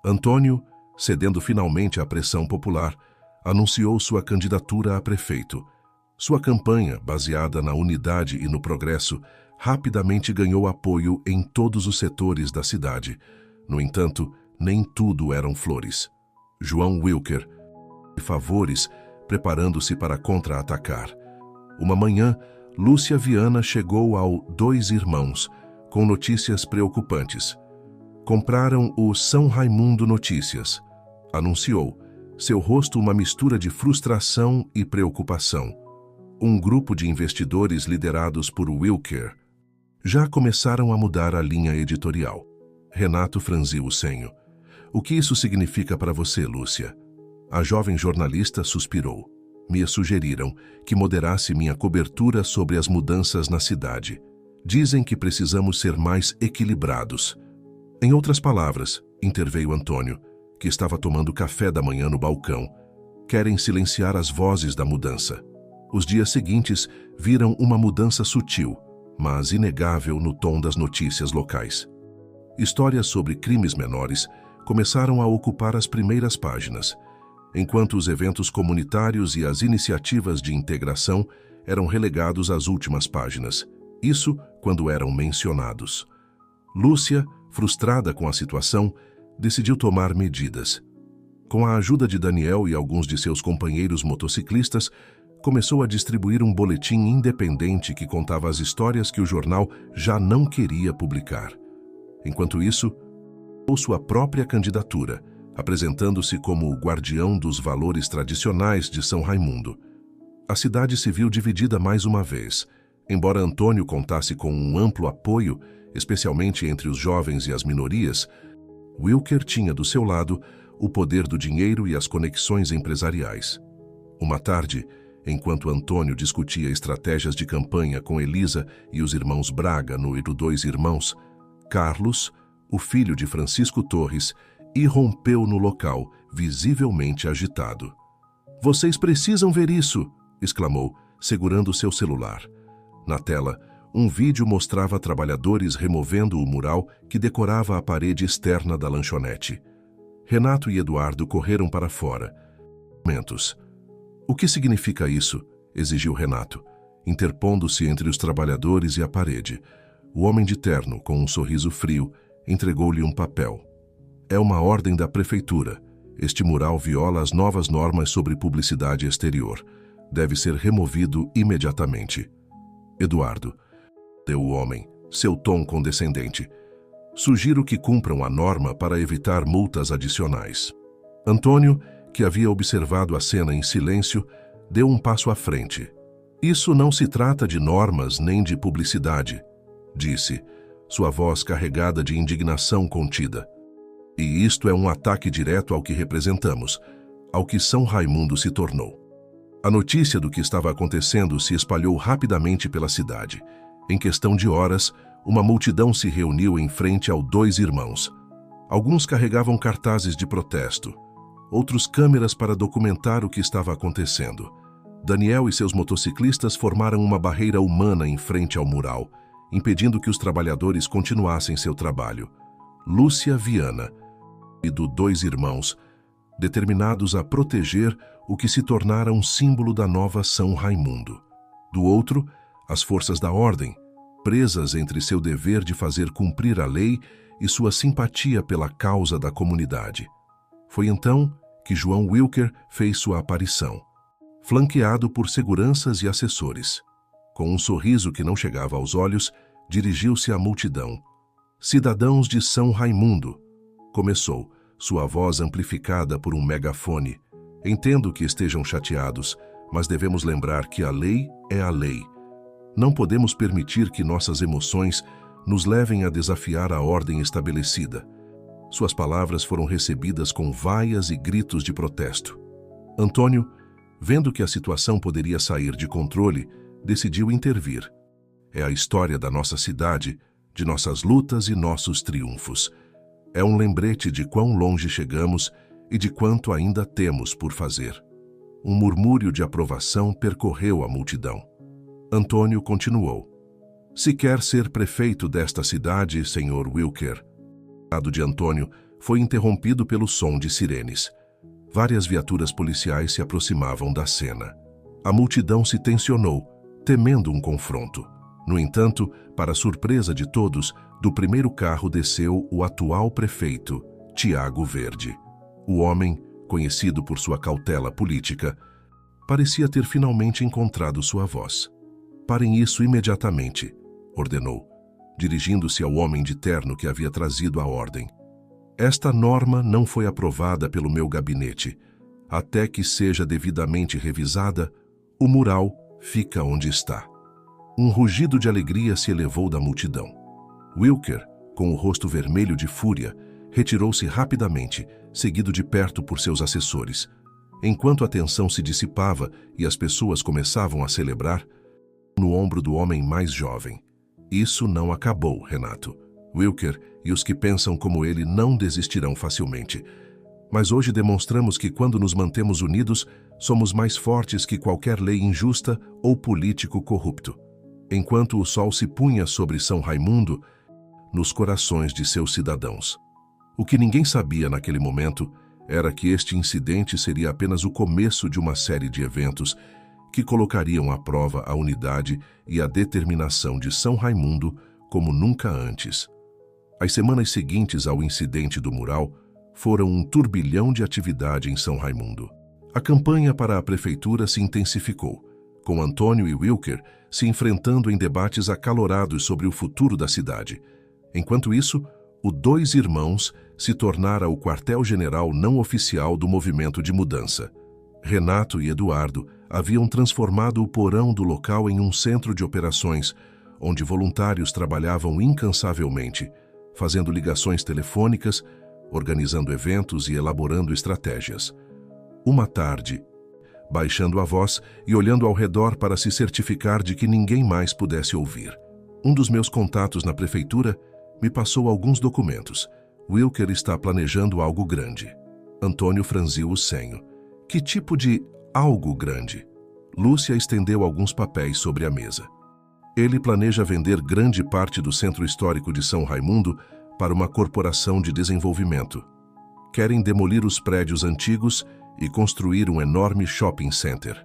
Antônio, cedendo finalmente à pressão popular, anunciou sua candidatura a prefeito. Sua campanha, baseada na unidade e no progresso, rapidamente ganhou apoio em todos os setores da cidade. No entanto, nem tudo eram flores. João Wilker, favores, preparando-se para contra-atacar. Uma manhã, Lúcia Viana chegou ao Dois Irmãos, com notícias preocupantes. Compraram o São Raimundo Notícias, anunciou, seu rosto uma mistura de frustração e preocupação. Um grupo de investidores liderados por Wilker já começaram a mudar a linha editorial. Renato franziu o senho. O que isso significa para você, Lúcia? A jovem jornalista suspirou. Me sugeriram que moderasse minha cobertura sobre as mudanças na cidade. Dizem que precisamos ser mais equilibrados. Em outras palavras, interveio Antônio, que estava tomando café da manhã no balcão. Querem silenciar as vozes da mudança. Os dias seguintes viram uma mudança sutil, mas inegável no tom das notícias locais. Histórias sobre crimes menores começaram a ocupar as primeiras páginas, enquanto os eventos comunitários e as iniciativas de integração eram relegados às últimas páginas. Isso quando eram mencionados. Lúcia, frustrada com a situação, decidiu tomar medidas. Com a ajuda de Daniel e alguns de seus companheiros motociclistas, começou a distribuir um boletim independente que contava as histórias que o jornal já não queria publicar. Enquanto isso, sua própria candidatura, apresentando-se como o guardião dos valores tradicionais de São Raimundo. A cidade se viu dividida mais uma vez. Embora Antônio contasse com um amplo apoio, especialmente entre os jovens e as minorias, Wilker tinha do seu lado o poder do dinheiro e as conexões empresariais. Uma tarde, enquanto Antônio discutia estratégias de campanha com Elisa e os irmãos Braga no Dois Irmãos, Carlos, o filho de Francisco Torres, irrompeu no local, visivelmente agitado. "Vocês precisam ver isso!" exclamou, segurando seu celular. Na tela, um vídeo mostrava trabalhadores removendo o mural que decorava a parede externa da lanchonete. Renato e Eduardo correram para fora. "O que significa isso?" exigiu Renato, interpondo-se entre os trabalhadores e a parede. O homem de terno, com um sorriso frio, entregou-lhe um papel. É uma ordem da prefeitura. Este mural viola as novas normas sobre publicidade exterior. Deve ser removido imediatamente. Eduardo, deu o homem, seu tom condescendente. Sugiro que cumpram a norma para evitar multas adicionais. Antônio, que havia observado a cena em silêncio, deu um passo à frente. Isso não se trata de normas nem de publicidade, disse, sua voz carregada de indignação contida. E isto é um ataque direto ao que representamos, ao que São Raimundo se tornou. A notícia do que estava acontecendo se espalhou rapidamente pela cidade. Em questão de horas, uma multidão se reuniu em frente ao Dois Irmãos. Alguns carregavam cartazes de protesto, outros câmeras para documentar o que estava acontecendo. Daniel e seus motociclistas formaram uma barreira humana em frente ao mural, impedindo que os trabalhadores continuassem seu trabalho. Lúcia Viana e do Dois Irmãos, determinados a proteger o que se tornara um símbolo da nova São Raimundo. Do outro, as forças da ordem, presas entre seu dever de fazer cumprir a lei e sua simpatia pela causa da comunidade. Foi então que João Wilker fez sua aparição, flanqueado por seguranças e assessores. Com um sorriso que não chegava aos olhos, dirigiu-se à multidão. Cidadãos de São Raimundo, começou, sua voz amplificada por um megafone. Entendo que estejam chateados, mas devemos lembrar que a lei é a lei. Não podemos permitir que nossas emoções nos levem a desafiar a ordem estabelecida. Suas palavras foram recebidas com vaias e gritos de protesto. Antônio, vendo que a situação poderia sair de controle, decidiu intervir. É a história da nossa cidade, de nossas lutas e nossos triunfos. É um lembrete de quão longe chegamos e de quanto ainda temos por fazer. Um murmúrio de aprovação percorreu a multidão. Antônio continuou. Se quer ser prefeito desta cidade, Sr. Wilker. O lado de Antônio foi interrompido pelo som de sirenes. Várias viaturas policiais se aproximavam da cena. A multidão se tensionou, temendo um confronto. No entanto, para surpresa de todos, do primeiro carro desceu o atual prefeito, Tiago Verde. O homem, conhecido por sua cautela política, parecia ter finalmente encontrado sua voz. Parem isso imediatamente, ordenou, dirigindo-se ao homem de terno que havia trazido a ordem. Esta norma não foi aprovada pelo meu gabinete. Até que seja devidamente revisada, o mural fica onde está. Um rugido de alegria se elevou da multidão. Wilker, com o rosto vermelho de fúria, retirou-se rapidamente, seguido de perto por seus assessores. Enquanto a tensão se dissipava e as pessoas começavam a celebrar, no ombro do homem mais jovem. Isso não acabou, Renato. Wilker e os que pensam como ele não desistirão facilmente. Mas hoje demonstramos que quando nos mantemos unidos, somos mais fortes que qualquer lei injusta ou político corrupto. Enquanto o sol se punha sobre São Raimundo, nos corações de seus cidadãos. O que ninguém sabia naquele momento era que este incidente seria apenas o começo de uma série de eventos que colocariam à prova a unidade e a determinação de São Raimundo como nunca antes. As semanas seguintes ao incidente do mural foram um turbilhão de atividade em São Raimundo. A campanha para a prefeitura se intensificou, com Antônio e Wilker se enfrentando em debates acalorados sobre o futuro da cidade. Enquanto isso, o Dois Irmãos se tornara o quartel-general não oficial do movimento de mudança. Renato e Eduardo haviam transformado o porão do local em um centro de operações, onde voluntários trabalhavam incansavelmente, fazendo ligações telefônicas, organizando eventos e elaborando estratégias. Uma tarde, baixando a voz e olhando ao redor para se certificar de que ninguém mais pudesse ouvir, um dos meus contatos na prefeitura me passou alguns documentos. Wilker está planejando algo grande. Antônio franziu o senho. Que tipo de algo grande? Lúcia estendeu alguns papéis sobre a mesa. Ele planeja vender grande parte do centro histórico de São Raimundo para uma corporação de desenvolvimento. Querem demolir os prédios antigos e construir um enorme shopping center.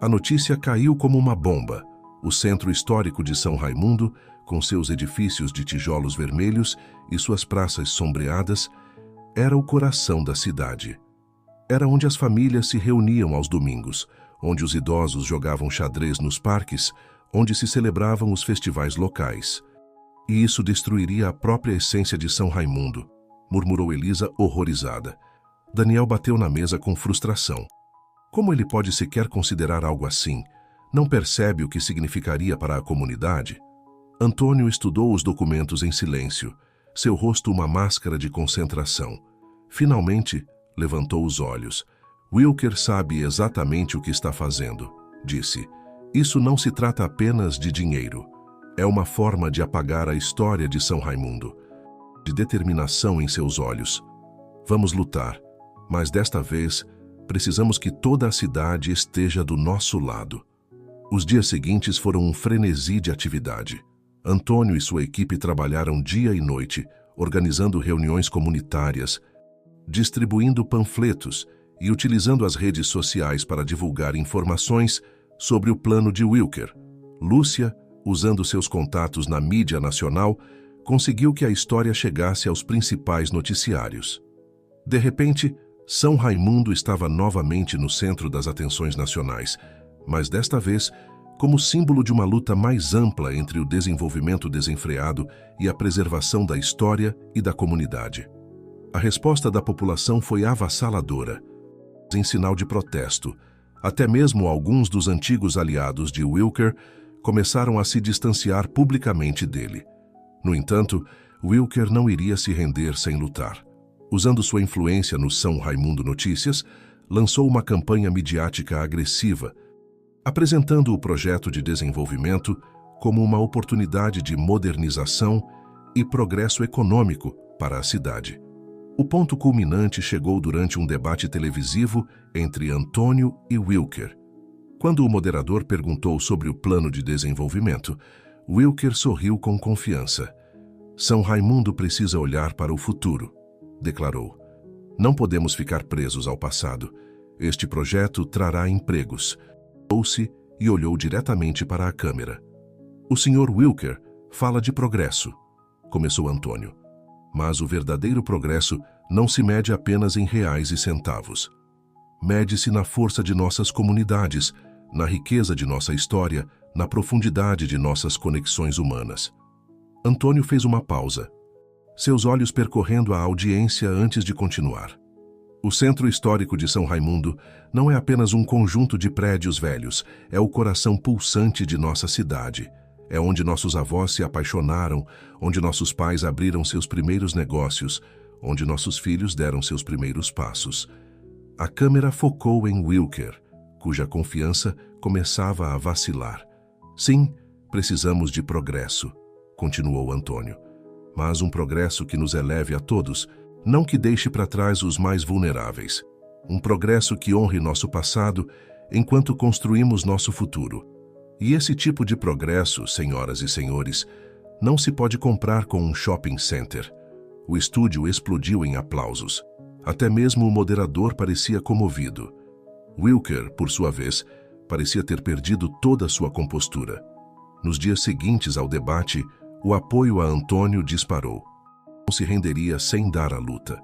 A notícia caiu como uma bomba. O centro histórico de São Raimundo, com seus edifícios de tijolos vermelhos e suas praças sombreadas, era o coração da cidade. Era onde as famílias se reuniam aos domingos, onde os idosos jogavam xadrez nos parques, onde se celebravam os festivais locais. E isso destruiria a própria essência de São Raimundo, murmurou Elisa horrorizada. Daniel bateu na mesa com frustração. Como ele pode sequer considerar algo assim? Não percebe o que significaria para a comunidade? Antônio estudou os documentos em silêncio, seu rosto uma máscara de concentração. Finalmente, levantou os olhos. Wilker sabe exatamente o que está fazendo, disse. Isso não se trata apenas de dinheiro. É uma forma de apagar a história de São Raimundo. De determinação em seus olhos. Vamos lutar, mas desta vez precisamos que toda a cidade esteja do nosso lado. Os dias seguintes foram um frenesi de atividade. Antônio e sua equipe trabalharam dia e noite, organizando reuniões comunitárias, distribuindo panfletos e utilizando as redes sociais para divulgar informações sobre o plano de Wilker. Lúcia, usando seus contatos na mídia nacional, conseguiu que a história chegasse aos principais noticiários. De repente, São Raimundo estava novamente no centro das atenções nacionais, mas desta vez como símbolo de uma luta mais ampla entre o desenvolvimento desenfreado e a preservação da história e da comunidade. A resposta da população foi avassaladora. Em sinal de protesto, até mesmo alguns dos antigos aliados de Wilker começaram a se distanciar publicamente dele. No entanto, Wilker não iria se render sem lutar. Usando sua influência no São Raimundo Notícias, lançou uma campanha midiática agressiva, apresentando o projeto de desenvolvimento como uma oportunidade de modernização e progresso econômico para a cidade. O ponto culminante chegou durante um debate televisivo entre Antônio e Wilker. Quando o moderador perguntou sobre o plano de desenvolvimento, Wilker sorriu com confiança. São Raimundo precisa olhar para o futuro, declarou. Não podemos ficar presos ao passado. Este projeto trará empregos. Virou-se e olhou diretamente para a câmera. O Sr. Wilker fala de progresso, começou Antônio. Mas o verdadeiro progresso não se mede apenas em reais e centavos. Mede-se na força de nossas comunidades, na riqueza de nossa história, na profundidade de nossas conexões humanas. Antônio fez uma pausa, seus olhos percorrendo a audiência antes de continuar. O Centro Histórico de São Raimundo não é apenas um conjunto de prédios velhos, é o coração pulsante de nossa cidade. É onde nossos avós se apaixonaram, onde nossos pais abriram seus primeiros negócios, onde nossos filhos deram seus primeiros passos. A câmera focou em Wilker, cuja confiança começava a vacilar. Sim, precisamos de progresso, continuou Antônio. Mas um progresso que nos eleve a todos, não que deixe para trás os mais vulneráveis. Um progresso que honre nosso passado enquanto construímos nosso futuro. E esse tipo de progresso, senhoras e senhores, não se pode comprar com um shopping center. O estúdio explodiu em aplausos. Até mesmo o moderador parecia comovido. Wilker, por sua vez, parecia ter perdido toda a sua compostura. Nos dias seguintes ao debate, o apoio a Antônio disparou. Não se renderia sem dar a luta.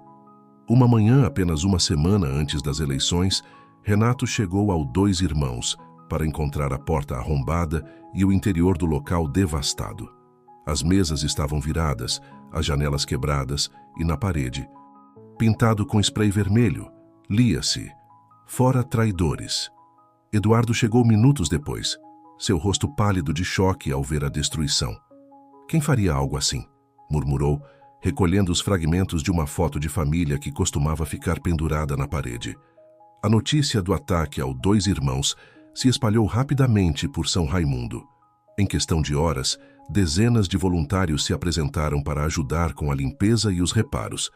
Uma manhã, apenas uma semana antes das eleições, Renato chegou ao Dois Irmãos para encontrar a porta arrombada e o interior do local devastado. As mesas estavam viradas, as janelas quebradas e na parede, pintado com spray vermelho, lia-se: "Fora traidores". Eduardo chegou minutos depois, seu rosto pálido de choque ao ver a destruição. "Quem faria algo assim?", murmurou, recolhendo os fragmentos de uma foto de família que costumava ficar pendurada na parede. A notícia do ataque ao Dois Irmãos se espalhou rapidamente por São Raimundo. Em questão de horas, dezenas de voluntários se apresentaram para ajudar com a limpeza e os reparos.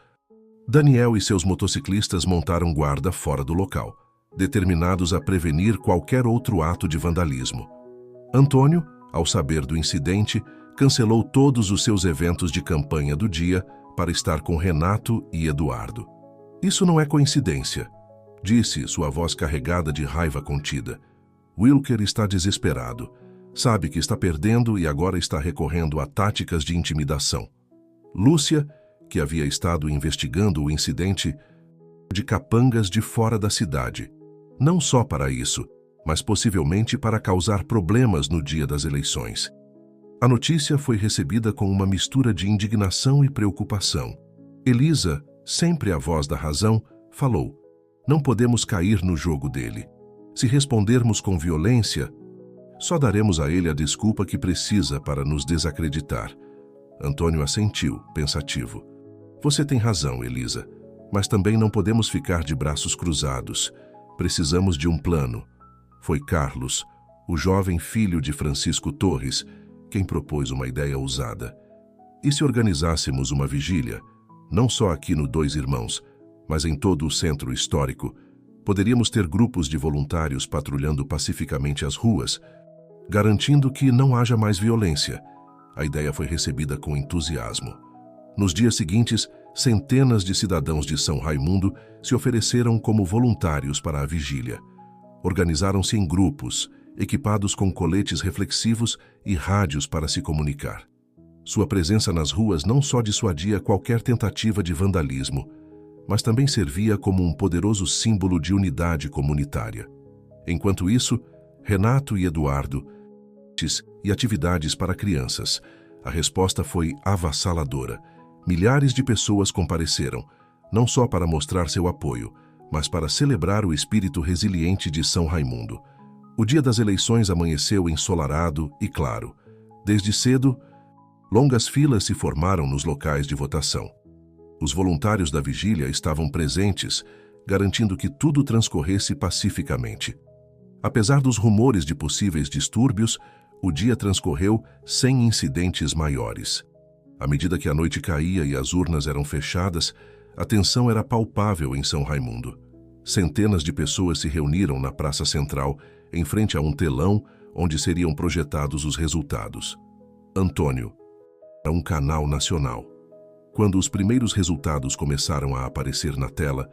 Daniel e seus motociclistas montaram guarda fora do local, determinados a prevenir qualquer outro ato de vandalismo. Antônio, ao saber do incidente, cancelou todos os seus eventos de campanha do dia para estar com Renato e Eduardo. "Isso não é coincidência", disse, sua voz carregada de raiva contida. "Wilker está desesperado. Sabe que está perdendo e agora está recorrendo a táticas de intimidação. Lúcia, que havia estado investigando o incidente, de capangas de fora da cidade. Não só para isso, mas possivelmente para causar problemas no dia das eleições. A notícia foi recebida com uma mistura de indignação e preocupação. Elisa, sempre a voz da razão, falou: não podemos cair no jogo dele. Se respondermos com violência, só daremos a ele a desculpa que precisa para nos desacreditar. Antônio assentiu, pensativo. Você tem razão, Elisa, mas também não podemos ficar de braços cruzados. Precisamos de um plano. Foi Carlos, o jovem filho de Francisco Torres, quem propôs uma ideia ousada. E se organizássemos uma vigília, não só aqui no Dois Irmãos, mas em todo o centro histórico, poderíamos ter grupos de voluntários patrulhando pacificamente as ruas, garantindo que não haja mais violência. A ideia foi recebida com entusiasmo. Nos dias seguintes, centenas de cidadãos de São Raimundo se ofereceram como voluntários para a vigília. Organizaram-se em grupos, equipados com coletes reflexivos e rádios para se comunicar. Sua presença nas ruas não só dissuadia qualquer tentativa de vandalismo, mas também servia como um poderoso símbolo de unidade comunitária. Enquanto isso, Renato e Eduardo e atividades para crianças. A resposta foi avassaladora. Milhares de pessoas compareceram, não só para mostrar seu apoio, mas para celebrar o espírito resiliente de São Raimundo. O dia das eleições amanheceu ensolarado e claro. Desde cedo, longas filas se formaram nos locais de votação. Os voluntários da vigília estavam presentes, garantindo que tudo transcorresse pacificamente. Apesar dos rumores de possíveis distúrbios, o dia transcorreu sem incidentes maiores. À medida que a noite caía e as urnas eram fechadas, a tensão era palpável em São Raimundo. Centenas de pessoas se reuniram na Praça Central, em frente a um telão onde seriam projetados os resultados. Antônio era um canal nacional. Quando os primeiros resultados começaram a aparecer na tela,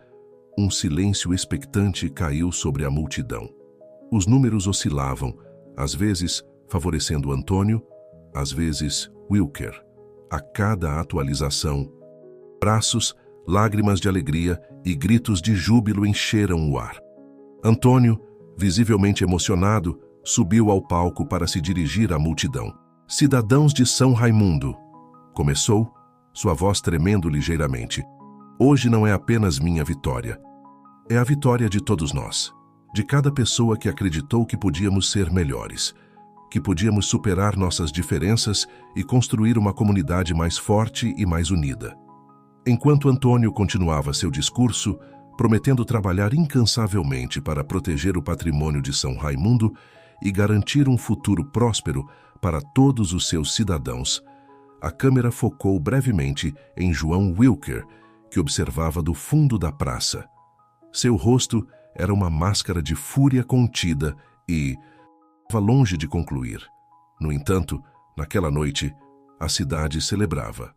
um silêncio expectante caiu sobre a multidão. Os números oscilavam, às vezes favorecendo Antônio, às vezes Wilker. A cada atualização, braços, lágrimas de alegria e gritos de júbilo encheram o ar. Antônio, visivelmente emocionado, subiu ao palco para se dirigir à multidão. Cidadãos de São Raimundo, começou, sua voz tremendo ligeiramente. Hoje não é apenas minha vitória. É a vitória de todos nós, de cada pessoa que acreditou que podíamos ser melhores, que podíamos superar nossas diferenças e construir uma comunidade mais forte e mais unida. Enquanto Antônio continuava seu discurso, prometendo trabalhar incansavelmente para proteger o patrimônio de São Raimundo e garantir um futuro próspero para todos os seus cidadãos, a câmera focou brevemente em João Wilker, que observava do fundo da praça. Seu rosto era uma máscara de fúria contida e estava longe de concluir. No entanto, naquela noite, a cidade celebrava.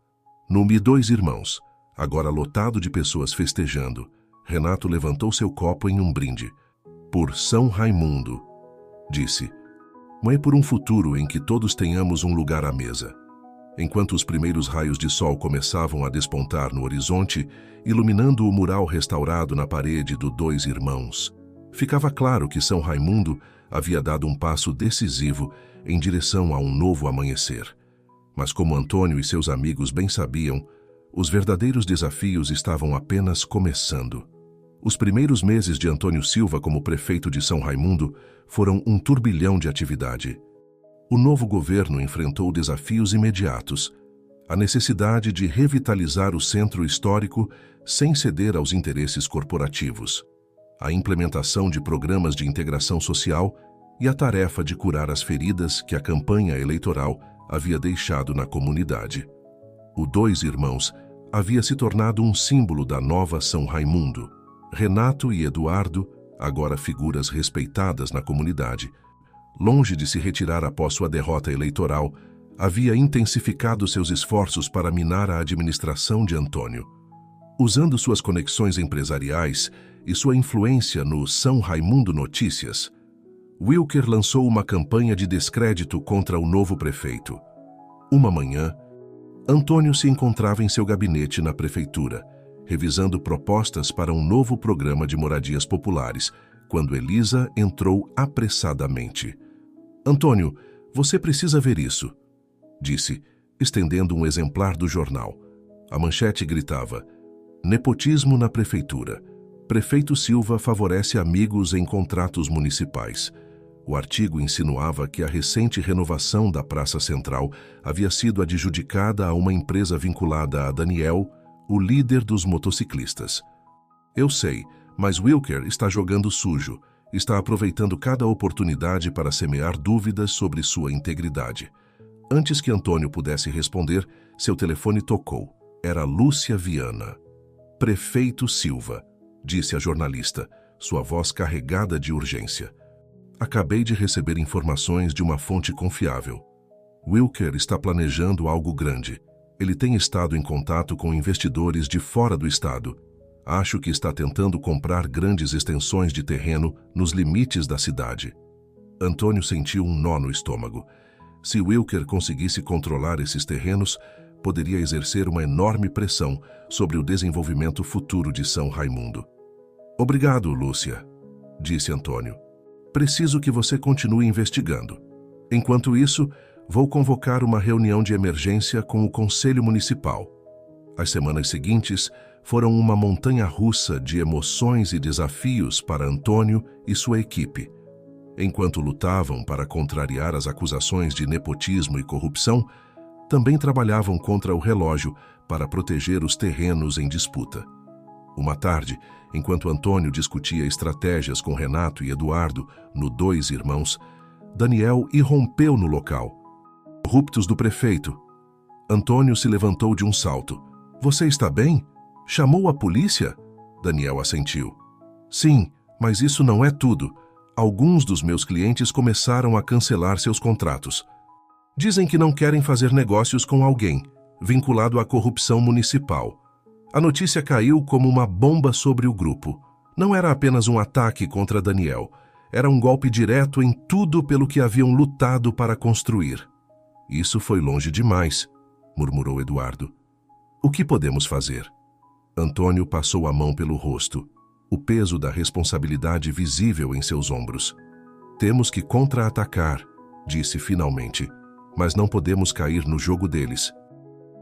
No Dois Irmãos, agora lotado de pessoas festejando, Renato levantou seu copo em um brinde. Por São Raimundo, disse. É por um futuro em que todos tenhamos um lugar à mesa. Enquanto os primeiros raios de sol começavam a despontar no horizonte, iluminando o mural restaurado na parede do Dois Irmãos, ficava claro que São Raimundo havia dado um passo decisivo em direção a um novo amanhecer. Mas como Antônio e seus amigos bem sabiam, os verdadeiros desafios estavam apenas começando. Os primeiros meses de Antônio Silva como prefeito de São Raimundo foram um turbilhão de atividade. O novo governo enfrentou desafios imediatos: a necessidade de revitalizar o centro histórico sem ceder aos interesses corporativos, a implementação de programas de integração social e a tarefa de curar as feridas que a campanha eleitoral havia deixado na comunidade. O Dois Irmãos havia se tornado um símbolo da nova São Raimundo. Renato e Eduardo, agora figuras respeitadas na comunidade, longe de se retirar após sua derrota eleitoral, havia intensificado seus esforços para minar a administração de Antônio. Usando suas conexões empresariais e sua influência no São Raimundo Notícias, Wilker lançou uma campanha de descrédito contra o novo prefeito. Uma manhã, Antônio se encontrava em seu gabinete na prefeitura, revisando propostas para um novo programa de moradias populares, quando Elisa entrou apressadamente. "Antônio, você precisa ver isso", disse, estendendo um exemplar do jornal. A manchete gritava: "Nepotismo na prefeitura. Prefeito Silva favorece amigos em contratos municipais." O artigo insinuava que a recente renovação da Praça Central havia sido adjudicada a uma empresa vinculada a Daniel, o líder dos motociclistas. "Eu sei, mas Wilker está jogando sujo, está aproveitando cada oportunidade para semear dúvidas sobre sua integridade." Antes que Antônio pudesse responder, seu telefone tocou. Era Lúcia Viana. "Prefeito Silva", disse a jornalista, sua voz carregada de urgência. "Acabei de receber informações de uma fonte confiável. Wilker está planejando algo grande. Ele tem estado em contato com investidores de fora do estado. Acho que está tentando comprar grandes extensões de terreno nos limites da cidade." Antônio sentiu um nó no estômago. Se Wilker conseguisse controlar esses terrenos, poderia exercer uma enorme pressão sobre o desenvolvimento futuro de São Raimundo. "Obrigado, Lúcia", disse Antônio. "Preciso que você continue investigando. Enquanto isso, vou convocar uma reunião de emergência com o Conselho Municipal." As semanas seguintes foram uma montanha-russa de emoções e desafios para Antônio e sua equipe. Enquanto lutavam para contrariar as acusações de nepotismo e corrupção, também trabalhavam contra o relógio para proteger os terrenos em disputa. Uma tarde, enquanto Antônio discutia estratégias com Renato e Eduardo no Dois Irmãos, Daniel irrompeu no local. "Corruptos do prefeito." Antônio se levantou de um salto. "Você está bem? Chamou a polícia?" Daniel assentiu. "Sim, mas isso não é tudo. Alguns dos meus clientes começaram a cancelar seus contratos. Dizem que não querem fazer negócios com alguém vinculado à corrupção municipal. A notícia caiu como uma bomba sobre o grupo. Não era apenas um ataque contra Daniel. Era um golpe direto em tudo pelo que haviam lutado para construir." "Isso foi longe demais", murmurou Eduardo. "O que podemos fazer?" Antônio passou a mão pelo rosto, o peso da responsabilidade visível em seus ombros. "Temos que contra-atacar", disse finalmente, "mas não podemos cair no jogo deles."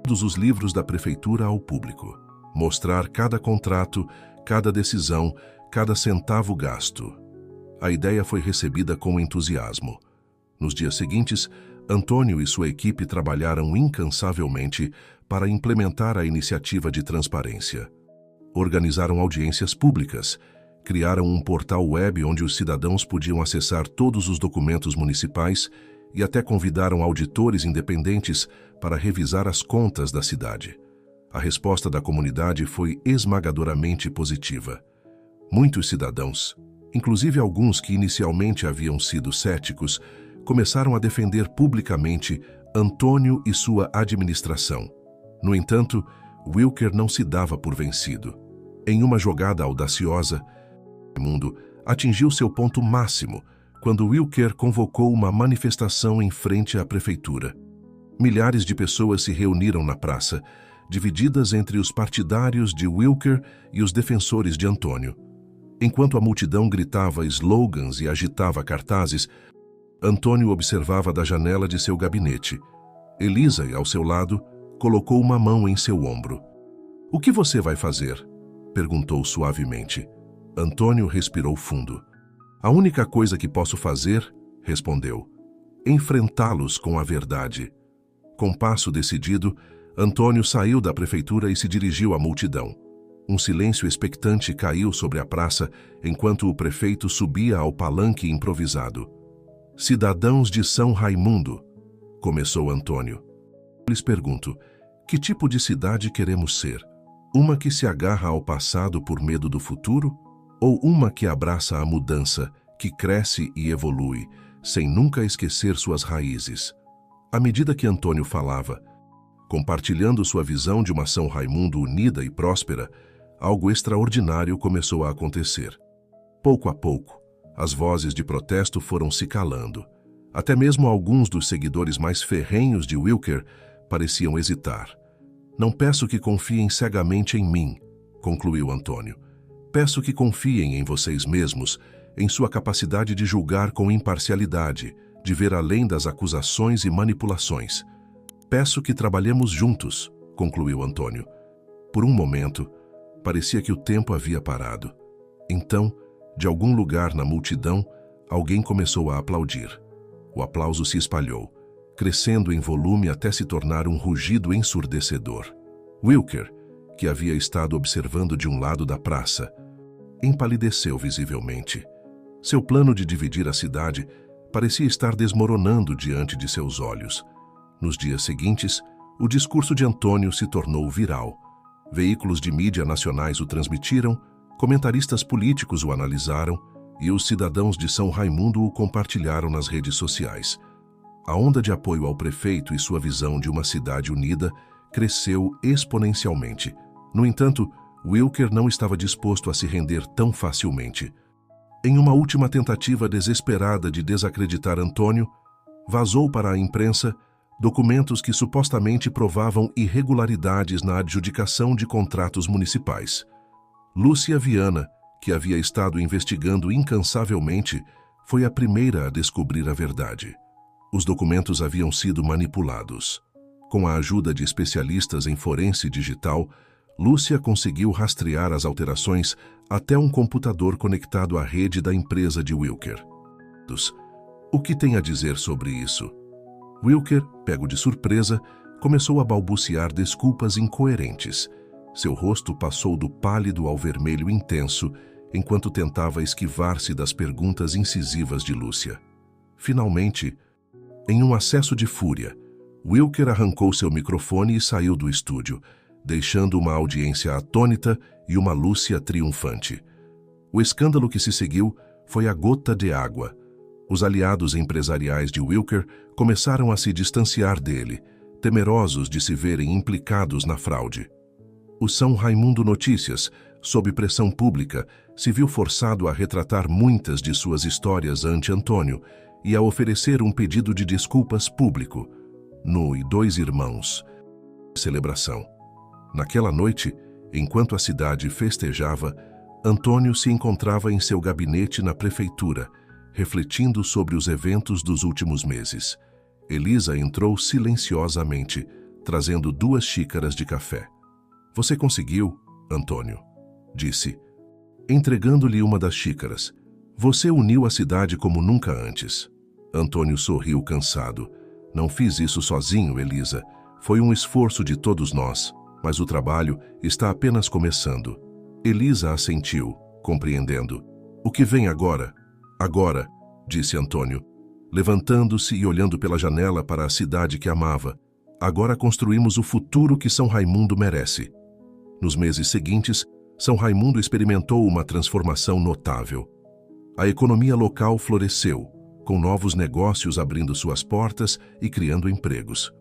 Todos os livros da prefeitura ao público. Mostrar cada contrato, cada decisão, cada centavo gasto. A ideia foi recebida com entusiasmo. Nos dias seguintes, Antônio e sua equipe trabalharam incansavelmente para implementar a iniciativa de transparência. Organizaram audiências públicas, criaram um portal web onde os cidadãos podiam acessar todos os documentos municipais e até convidaram auditores independentes para revisar as contas da cidade. A resposta da comunidade foi esmagadoramente positiva. Muitos cidadãos, inclusive alguns que inicialmente haviam sido céticos, começaram a defender publicamente Antônio e sua administração. No entanto, Wilker não se dava por vencido. Em uma jogada audaciosa, Raimundo atingiu seu ponto máximo quando Wilker convocou uma manifestação em frente à prefeitura. Milhares de pessoas se reuniram na praça, divididas entre os partidários de Wilker e os defensores de Antônio. Enquanto a multidão gritava slogans e agitava cartazes, Antônio observava da janela de seu gabinete. Elisa, ao seu lado, colocou uma mão em seu ombro. "O que você vai fazer?" perguntou suavemente. Antônio respirou fundo. "A única coisa que posso fazer", respondeu, "enfrentá-los com a verdade." Com passo decidido, Antônio saiu da prefeitura e se dirigiu à multidão. Um silêncio expectante caiu sobre a praça enquanto o prefeito subia ao palanque improvisado. "Cidadãos de São Raimundo", começou Antônio. "Lhes pergunto, que tipo de cidade queremos ser? Uma que se agarra ao passado por medo do futuro? Ou uma que abraça a mudança, que cresce e evolui, sem nunca esquecer suas raízes?" À medida que Antônio falava, compartilhando sua visão de uma São Raimundo unida e próspera, algo extraordinário começou a acontecer. Pouco a pouco, As vozes de protesto foram se calando. Até mesmo alguns dos seguidores mais ferrenhos de Wilker pareciam hesitar. "Não peço que confiem cegamente em mim", concluiu Antônio. "Peço que confiem em vocês mesmos, em sua capacidade de julgar com imparcialidade, de ver além das acusações e manipulações. Peço que trabalhemos juntos", concluiu Antônio. Por um momento, parecia que o tempo havia parado. Então, de algum lugar na multidão, alguém começou a aplaudir. O aplauso se espalhou, crescendo em volume até se tornar um rugido ensurdecedor. Wilker, que havia estado observando de um lado da praça, empalideceu visivelmente. Seu plano de dividir a cidade parecia estar desmoronando diante de seus olhos. Nos dias seguintes, o discurso de Antônio se tornou viral. Veículos de mídia nacionais o transmitiram, comentaristas políticos o analisaram e os cidadãos de São Raimundo o compartilharam nas redes sociais. A onda de apoio ao prefeito e sua visão de uma cidade unida cresceu exponencialmente. No entanto, Wilker não estava disposto a se render tão facilmente. Em uma última tentativa desesperada de desacreditar Antônio, vazou para a imprensa documentos que supostamente provavam irregularidades na adjudicação de contratos municipais. Lúcia Viana, que havia estado investigando incansavelmente, foi a primeira a descobrir a verdade. Os documentos haviam sido manipulados. Com a ajuda de especialistas em forense digital, Lúcia conseguiu rastrear as alterações até um computador conectado à rede da empresa de Wilker. O que tem a dizer sobre isso? Wilker, pego de surpresa, começou a balbuciar desculpas incoerentes. Seu rosto passou do pálido ao vermelho intenso, enquanto tentava esquivar-se das perguntas incisivas de Lúcia. Finalmente, em um acesso de fúria, Wilker arrancou seu microfone e saiu do estúdio, deixando uma audiência atônita e uma Lúcia triunfante. O escândalo que se seguiu foi a gota de água. Os aliados empresariais de Wilker começaram a se distanciar dele, temerosos de se verem implicados na fraude. O São Raimundo Notícias, sob pressão pública, se viu forçado a retratar muitas de suas histórias ante Antônio e a oferecer um pedido de desculpas público, no E Dois Irmãos. Celebração. Naquela noite, enquanto a cidade festejava, Antônio se encontrava em seu gabinete na prefeitura, refletindo sobre os eventos dos últimos meses. Elisa entrou silenciosamente, trazendo 2 xícaras de café. "Você conseguiu, Antônio", disse, entregando-lhe uma das xícaras. "Você uniu a cidade como nunca antes." Antônio sorriu cansado. "Não fiz isso sozinho, Elisa. Foi um esforço de todos nós, mas o trabalho está apenas começando." Elisa assentiu, compreendendo. "O que vem agora?" "Agora", disse Antônio, levantando-se e olhando pela janela para a cidade que amava. "Agora construímos o futuro que São Raimundo merece." Nos meses seguintes, São Raimundo experimentou uma transformação notável. A economia local floresceu, com novos negócios abrindo suas portas e criando empregos.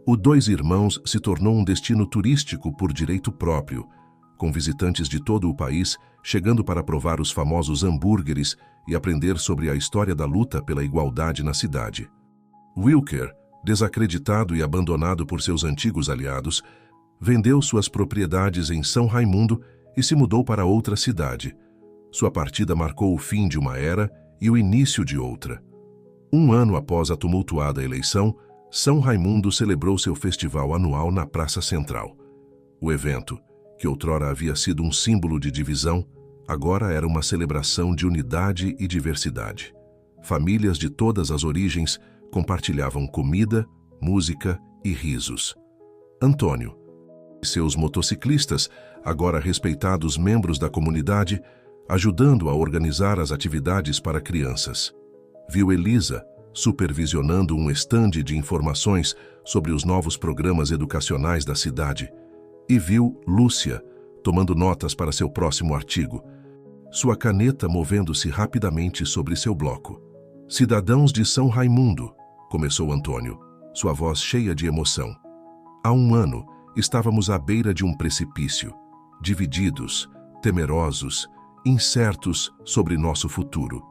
O Dois Irmãos se tornou um destino turístico por direito próprio, com visitantes de todo o país chegando para provar os famosos hambúrgueres e aprender sobre a história da luta pela igualdade na cidade. Wilker, desacreditado e abandonado por seus antigos aliados, vendeu suas propriedades em São Raimundo e se mudou para outra cidade. Sua partida marcou o fim de uma era e o início de outra. Um ano após a tumultuada eleição, São Raimundo celebrou seu festival anual na Praça Central. O evento, que outrora havia sido um símbolo de divisão, agora era uma celebração de unidade e diversidade. Famílias de todas as origens compartilhavam comida, música e risos. Antônio e seus motociclistas, agora respeitados membros da comunidade, ajudando a organizar as atividades para crianças. Viu Elisa supervisionando um estande de informações sobre os novos programas educacionais da cidade e viu Lúcia tomando notas para seu próximo artigo, sua caneta movendo-se rapidamente sobre seu bloco. "Cidadãos de São Raimundo", começou Antônio, sua voz cheia de emoção. "Há um ano, estávamos à beira de um precipício, divididos, temerosos, incertos sobre nosso futuro.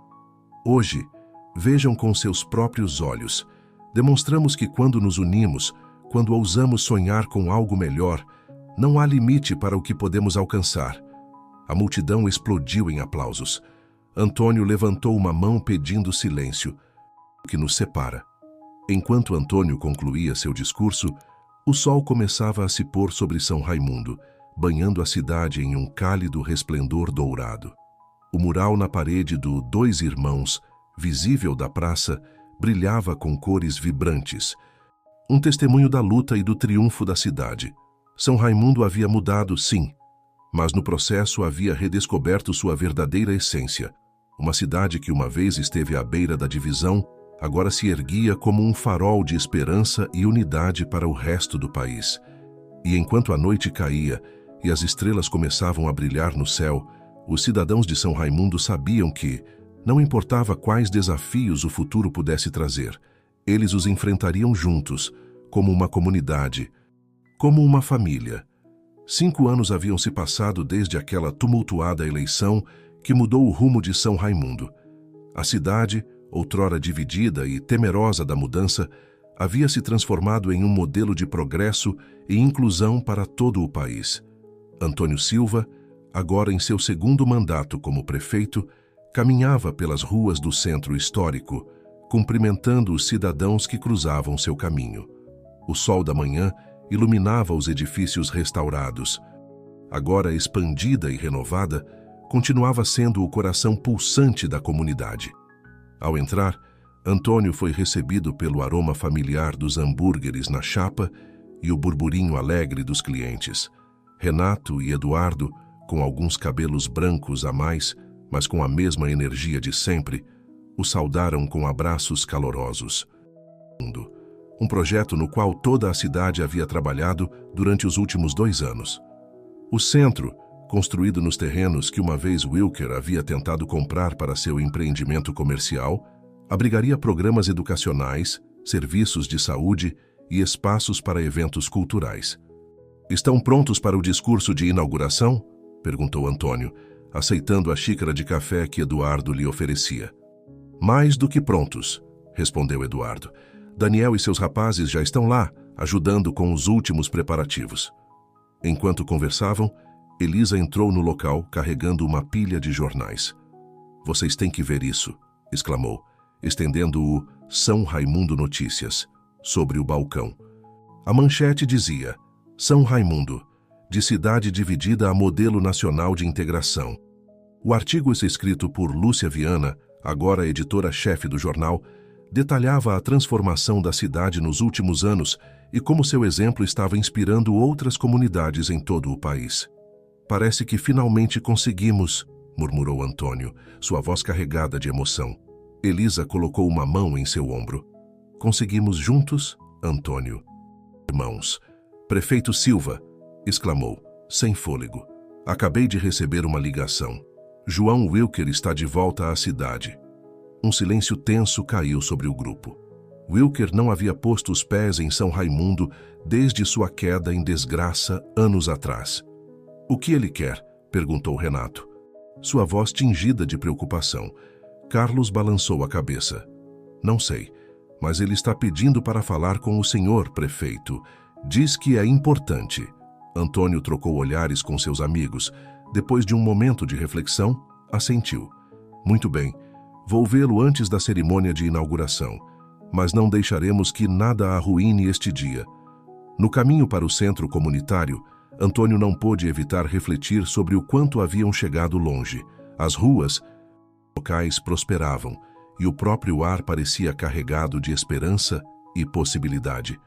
Hoje, vejam com seus próprios olhos. Demonstramos que quando nos unimos, quando ousamos sonhar com algo melhor, não há limite para o que podemos alcançar. A multidão explodiu em aplausos. Antônio levantou uma mão pedindo silêncio, o que nos separa. Enquanto Antônio concluía seu discurso, o sol começava a se pôr sobre São Raimundo, banhando a cidade em um cálido resplendor dourado. O mural na parede do Dois Irmãos, visível da praça, brilhava com cores vibrantes, um testemunho da luta e do triunfo da cidade. São Raimundo havia mudado, sim, mas no processo havia redescoberto sua verdadeira essência. Uma cidade que uma vez esteve à beira da divisão, agora se erguia como um farol de esperança e unidade para o resto do país. E enquanto a noite caía e as estrelas começavam a brilhar no céu, os cidadãos de São Raimundo sabiam que, não importava quais desafios o futuro pudesse trazer, eles os enfrentariam juntos, como uma comunidade, como uma família. 5 anos haviam se passado desde aquela tumultuada eleição que mudou o rumo de São Raimundo. A cidade, outrora dividida e temerosa da mudança, havia se transformado em um modelo de progresso e inclusão para todo o país. Antônio Silva, agora em seu 2º mandato como prefeito, caminhava pelas ruas do centro histórico, cumprimentando os cidadãos que cruzavam seu caminho. O sol da manhã iluminava os edifícios restaurados. Agora expandida e renovada, continuava sendo o coração pulsante da comunidade. Ao entrar, Antônio foi recebido pelo aroma familiar dos hambúrgueres na chapa e o burburinho alegre dos clientes. Renato e Eduardo, com alguns cabelos brancos a mais, mas com a mesma energia de sempre, o saudaram com abraços calorosos. Um projeto no qual toda a cidade havia trabalhado durante os últimos 2 anos. O centro, construído nos terrenos que uma vez Wilker havia tentado comprar para seu empreendimento comercial, abrigaria programas educacionais, serviços de saúde e espaços para eventos culturais. "Estão prontos para o discurso de inauguração?" perguntou Antônio, aceitando a xícara de café que Eduardo lhe oferecia. "Mais do que prontos", respondeu Eduardo. "Daniel e seus rapazes já estão lá, ajudando com os últimos preparativos." Enquanto conversavam, Elisa entrou no local carregando uma pilha de jornais. "Vocês têm que ver isso", exclamou, estendendo o São Raimundo Notícias sobre o balcão. A manchete dizia: "São Raimundo, de cidade dividida a modelo nacional de integração." O artigo, escrito por Lúcia Viana, agora editora-chefe do jornal, detalhava a transformação da cidade nos últimos anos e como seu exemplo estava inspirando outras comunidades em todo o país. "Parece que finalmente conseguimos", murmurou Antônio, sua voz carregada de emoção. Elisa colocou uma mão em seu ombro. "Conseguimos juntos, Antônio." "Irmãos." "Prefeito Silva", exclamou, sem fôlego. "Acabei de receber uma ligação. João Wilker está de volta à cidade." Um silêncio tenso caiu sobre o grupo. Wilker não havia posto os pés em São Raimundo desde sua queda em desgraça anos atrás. "O que ele quer?" perguntou Renato, sua voz tingida de preocupação. Carlos balançou a cabeça. "Não sei, mas ele está pedindo para falar com o senhor prefeito. Diz que é importante." Antônio trocou olhares com seus amigos. Depois de um momento de reflexão, assentiu. "Muito bem, vou vê-lo antes da cerimônia de inauguração, mas não deixaremos que nada arruine este dia." No caminho para o centro comunitário, Antônio não pôde evitar refletir sobre o quanto haviam chegado longe. As ruas locais prosperavam e o próprio ar parecia carregado de esperança e possibilidade.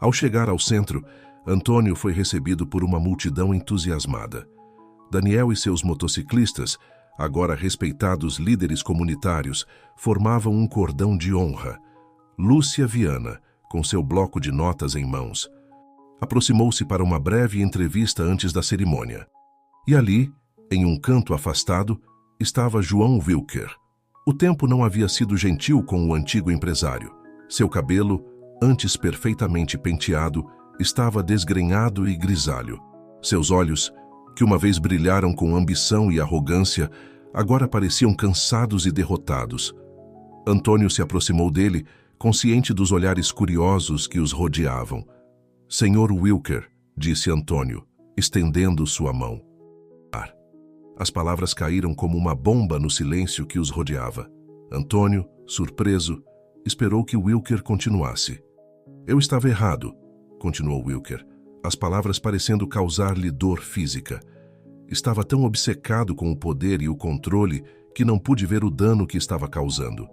Ao chegar ao centro, Antônio foi recebido por uma multidão entusiasmada. Daniel e seus motociclistas, agora respeitados líderes comunitários, formavam um cordão de honra. Lúcia Viana, com seu bloco de notas em mãos, aproximou-se para uma breve entrevista antes da cerimônia. E ali, em um canto afastado, estava João Wilker. O tempo não havia sido gentil com o antigo empresário. Seu cabelo, antes perfeitamente penteado, estava desgrenhado e grisalho. Seus olhos, que uma vez brilharam com ambição e arrogância, agora pareciam cansados e derrotados. Antônio se aproximou dele, consciente dos olhares curiosos que os rodeavam. Senhor Wilker, disse Antônio, estendendo sua mão. As palavras caíram como uma bomba no silêncio que os rodeava. Antônio, surpreso, esperou que Wilker continuasse. Eu estava errado, continuou Wilker, as palavras parecendo causar-lhe dor física. Estava tão obcecado com o poder e o controle que não pude ver o dano que estava causando.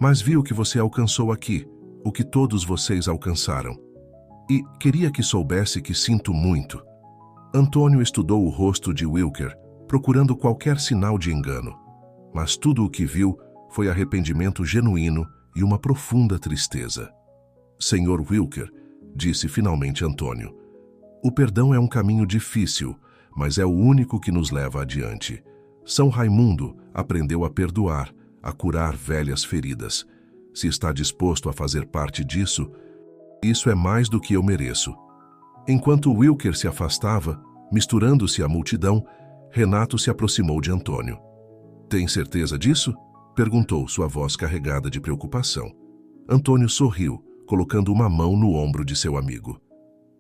Mas vi o que você alcançou aqui, o que todos vocês alcançaram. E queria que soubesse que sinto muito. Antônio estudou o rosto de Wilker, procurando qualquer sinal de engano. Mas tudo o que viu foi arrependimento genuíno e uma profunda tristeza. Senhor Wilker, disse finalmente Antônio, o perdão é um caminho difícil, mas é o único que nos leva adiante. São Raimundo aprendeu a perdoar, a curar velhas feridas. Se está disposto a fazer parte disso, isso é mais do que eu mereço. Enquanto Wilker se afastava, misturando-se à multidão, Renato se aproximou de Antônio. Tem certeza disso? Perguntou, sua voz carregada de preocupação. Antônio sorriu, colocando uma mão no ombro de seu amigo.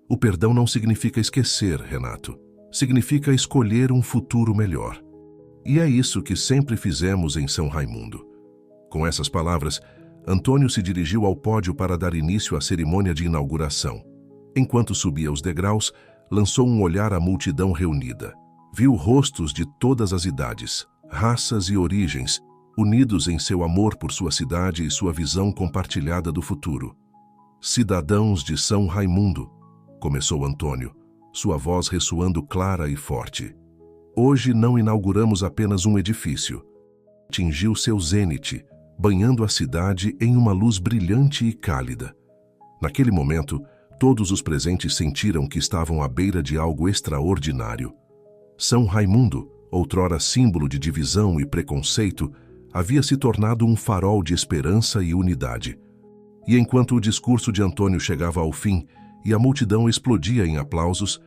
O perdão não significa esquecer, Renato. Significa escolher um futuro melhor. E é isso que sempre fizemos em São Raimundo. Com essas palavras, Antônio se dirigiu ao pódio para dar início à cerimônia de inauguração. Enquanto subia os degraus, lançou um olhar à multidão reunida. Viu rostos de todas as idades, raças e origens, unidos em seu amor por sua cidade e sua visão compartilhada do futuro. Cidadãos de São Raimundo, começou Antônio, sua voz ressoando clara e forte. Hoje não inauguramos apenas um edifício. Atingiu seu zênite, banhando a cidade em uma luz brilhante e cálida. Naquele momento, todos os presentes sentiram que estavam à beira de algo extraordinário. São Raimundo, outrora símbolo de divisão e preconceito, havia se tornado um farol de esperança e unidade. E enquanto o discurso de Antônio chegava ao fim e a multidão explodia em aplausos,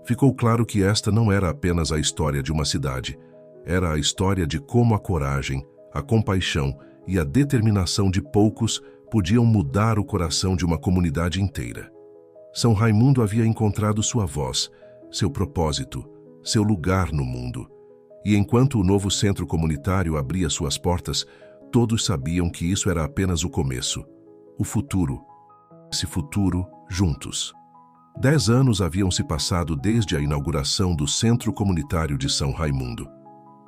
ficou claro que esta não era apenas a história de uma cidade, era a história de como a coragem, a compaixão e a determinação de poucos podiam mudar o coração de uma comunidade inteira. São Raimundo havia encontrado sua voz, seu propósito, seu lugar no mundo. E enquanto o novo centro comunitário abria suas portas, todos sabiam que isso era apenas o começo. O futuro. Esse futuro, juntos. 10 anos haviam se passado desde a inauguração do Centro Comunitário de São Raimundo.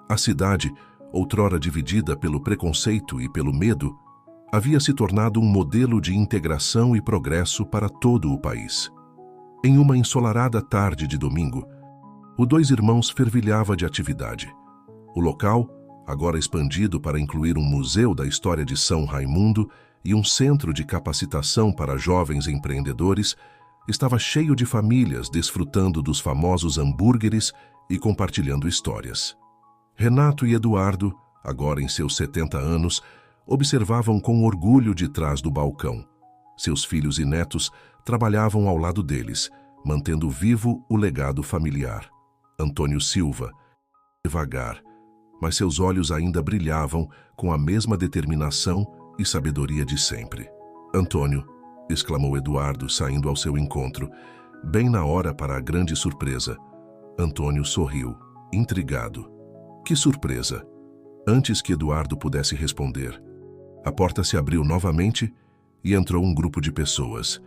A cidade, outrora dividida pelo preconceito e pelo medo, havia se tornado um modelo de integração e progresso para todo o país. Em uma ensolarada tarde de domingo, o Dois Irmãos fervilhava de atividade. O local, agora expandido para incluir um museu da história de São Raimundo e um centro de capacitação para jovens empreendedores, estava cheio de famílias desfrutando dos famosos hambúrgueres e compartilhando histórias. Renato e Eduardo, agora em seus 70 anos, observavam com orgulho de trás do balcão. Seus filhos e netos trabalhavam ao lado deles, mantendo vivo o legado familiar. Antônio Silva, devagar, mas seus olhos ainda brilhavam com a mesma determinação e sabedoria de sempre. Antônio, exclamou Eduardo, saindo ao seu encontro, bem na hora para a grande surpresa. Antônio sorriu, intrigado. Que surpresa! Antes que Eduardo pudesse responder, a porta se abriu novamente e entrou um grupo de pessoas.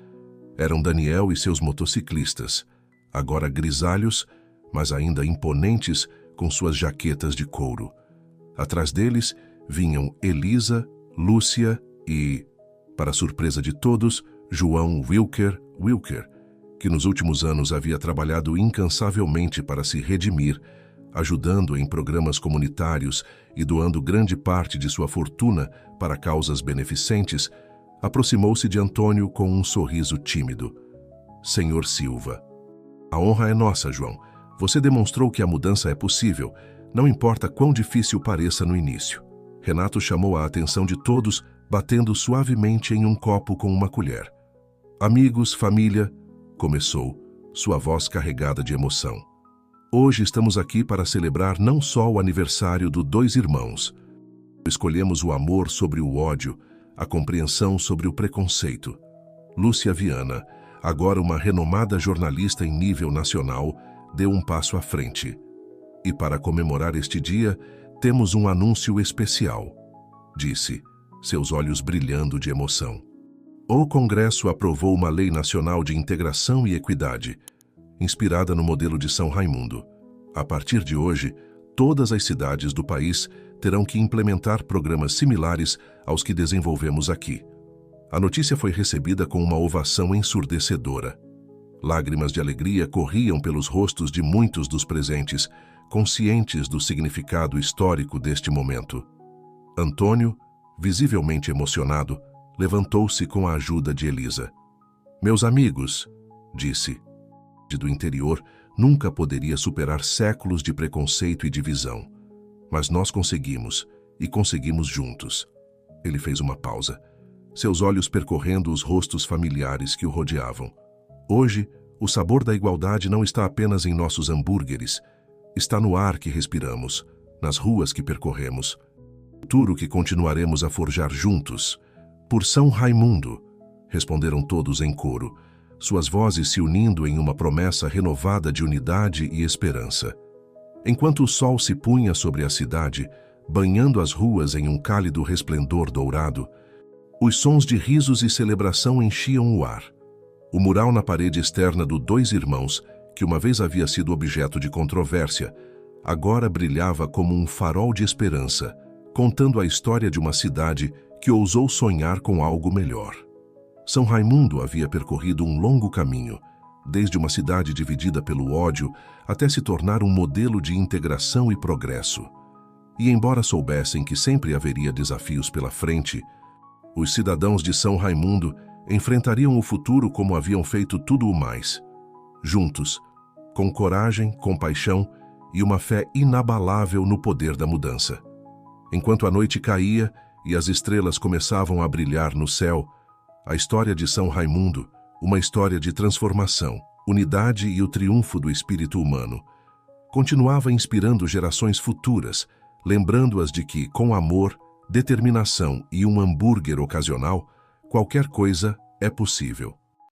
Eram Daniel e seus motociclistas, agora grisalhos, mas ainda imponentes com suas jaquetas de couro. Atrás deles vinham Elisa, Lúcia e, para surpresa de todos, João Wilker, que nos últimos anos havia trabalhado incansavelmente para se redimir, ajudando em programas comunitários e doando grande parte de sua fortuna para causas beneficentes, aproximou-se de Antônio com um sorriso tímido. Senhor Silva, a honra é nossa, João. Você demonstrou que a mudança é possível, não importa quão difícil pareça no início. Renato chamou a atenção de todos, batendo suavemente em um copo com uma colher. Amigos, família, começou, sua voz carregada de emoção. Hoje estamos aqui para celebrar não só o aniversário do Dois Irmãos, Escolhemos o amor sobre o ódio, a compreensão sobre o preconceito. Lúcia Viana, agora uma renomada jornalista em nível nacional, deu um passo à frente. E para comemorar este dia, temos um anúncio especial, disse, seus olhos brilhando de emoção. O Congresso aprovou uma Lei Nacional de Integração e Equidade, inspirada no modelo de São Raimundo. A partir de hoje, todas as cidades do país terão que implementar programas similares aos que desenvolvemos aqui. A notícia foi recebida com uma ovação ensurdecedora. Lágrimas de alegria corriam pelos rostos de muitos dos presentes, conscientes do significado histórico deste momento. Antônio, visivelmente emocionado, levantou-se com a ajuda de Elisa. "Meus amigos", disse, do interior nunca poderia superar séculos de preconceito e divisão. Mas nós conseguimos, e conseguimos juntos. Ele fez uma pausa, seus olhos percorrendo os rostos familiares que o rodeavam. Hoje, o sabor da igualdade não está apenas em nossos hambúrgueres, está no ar que respiramos, nas ruas que percorremos. No futuro que continuaremos a forjar juntos. Por São Raimundo, responderam todos em coro, suas vozes se unindo em uma promessa renovada de unidade e esperança. Enquanto o sol se punha sobre a cidade, banhando as ruas em um cálido resplendor dourado, os sons de risos e celebração enchiam o ar. O mural na parede externa do Dois Irmãos, que uma vez havia sido objeto de controvérsia, agora brilhava como um farol de esperança, contando a história de uma cidade que ousou sonhar com algo melhor. São Raimundo havia percorrido um longo caminho, desde uma cidade dividida pelo ódio até se tornar um modelo de integração e progresso. E embora soubessem que sempre haveria desafios pela frente, os cidadãos de São Raimundo enfrentariam o futuro como haviam feito tudo o mais, juntos, com coragem, compaixão e uma fé inabalável no poder da mudança. Enquanto a noite caía e as estrelas começavam a brilhar no céu, a história de São Raimundo, uma história de transformação, unidade e o triunfo do espírito humano, continuava inspirando gerações futuras, lembrando-as de que, com amor, determinação e um hambúrguer ocasional, qualquer coisa é possível.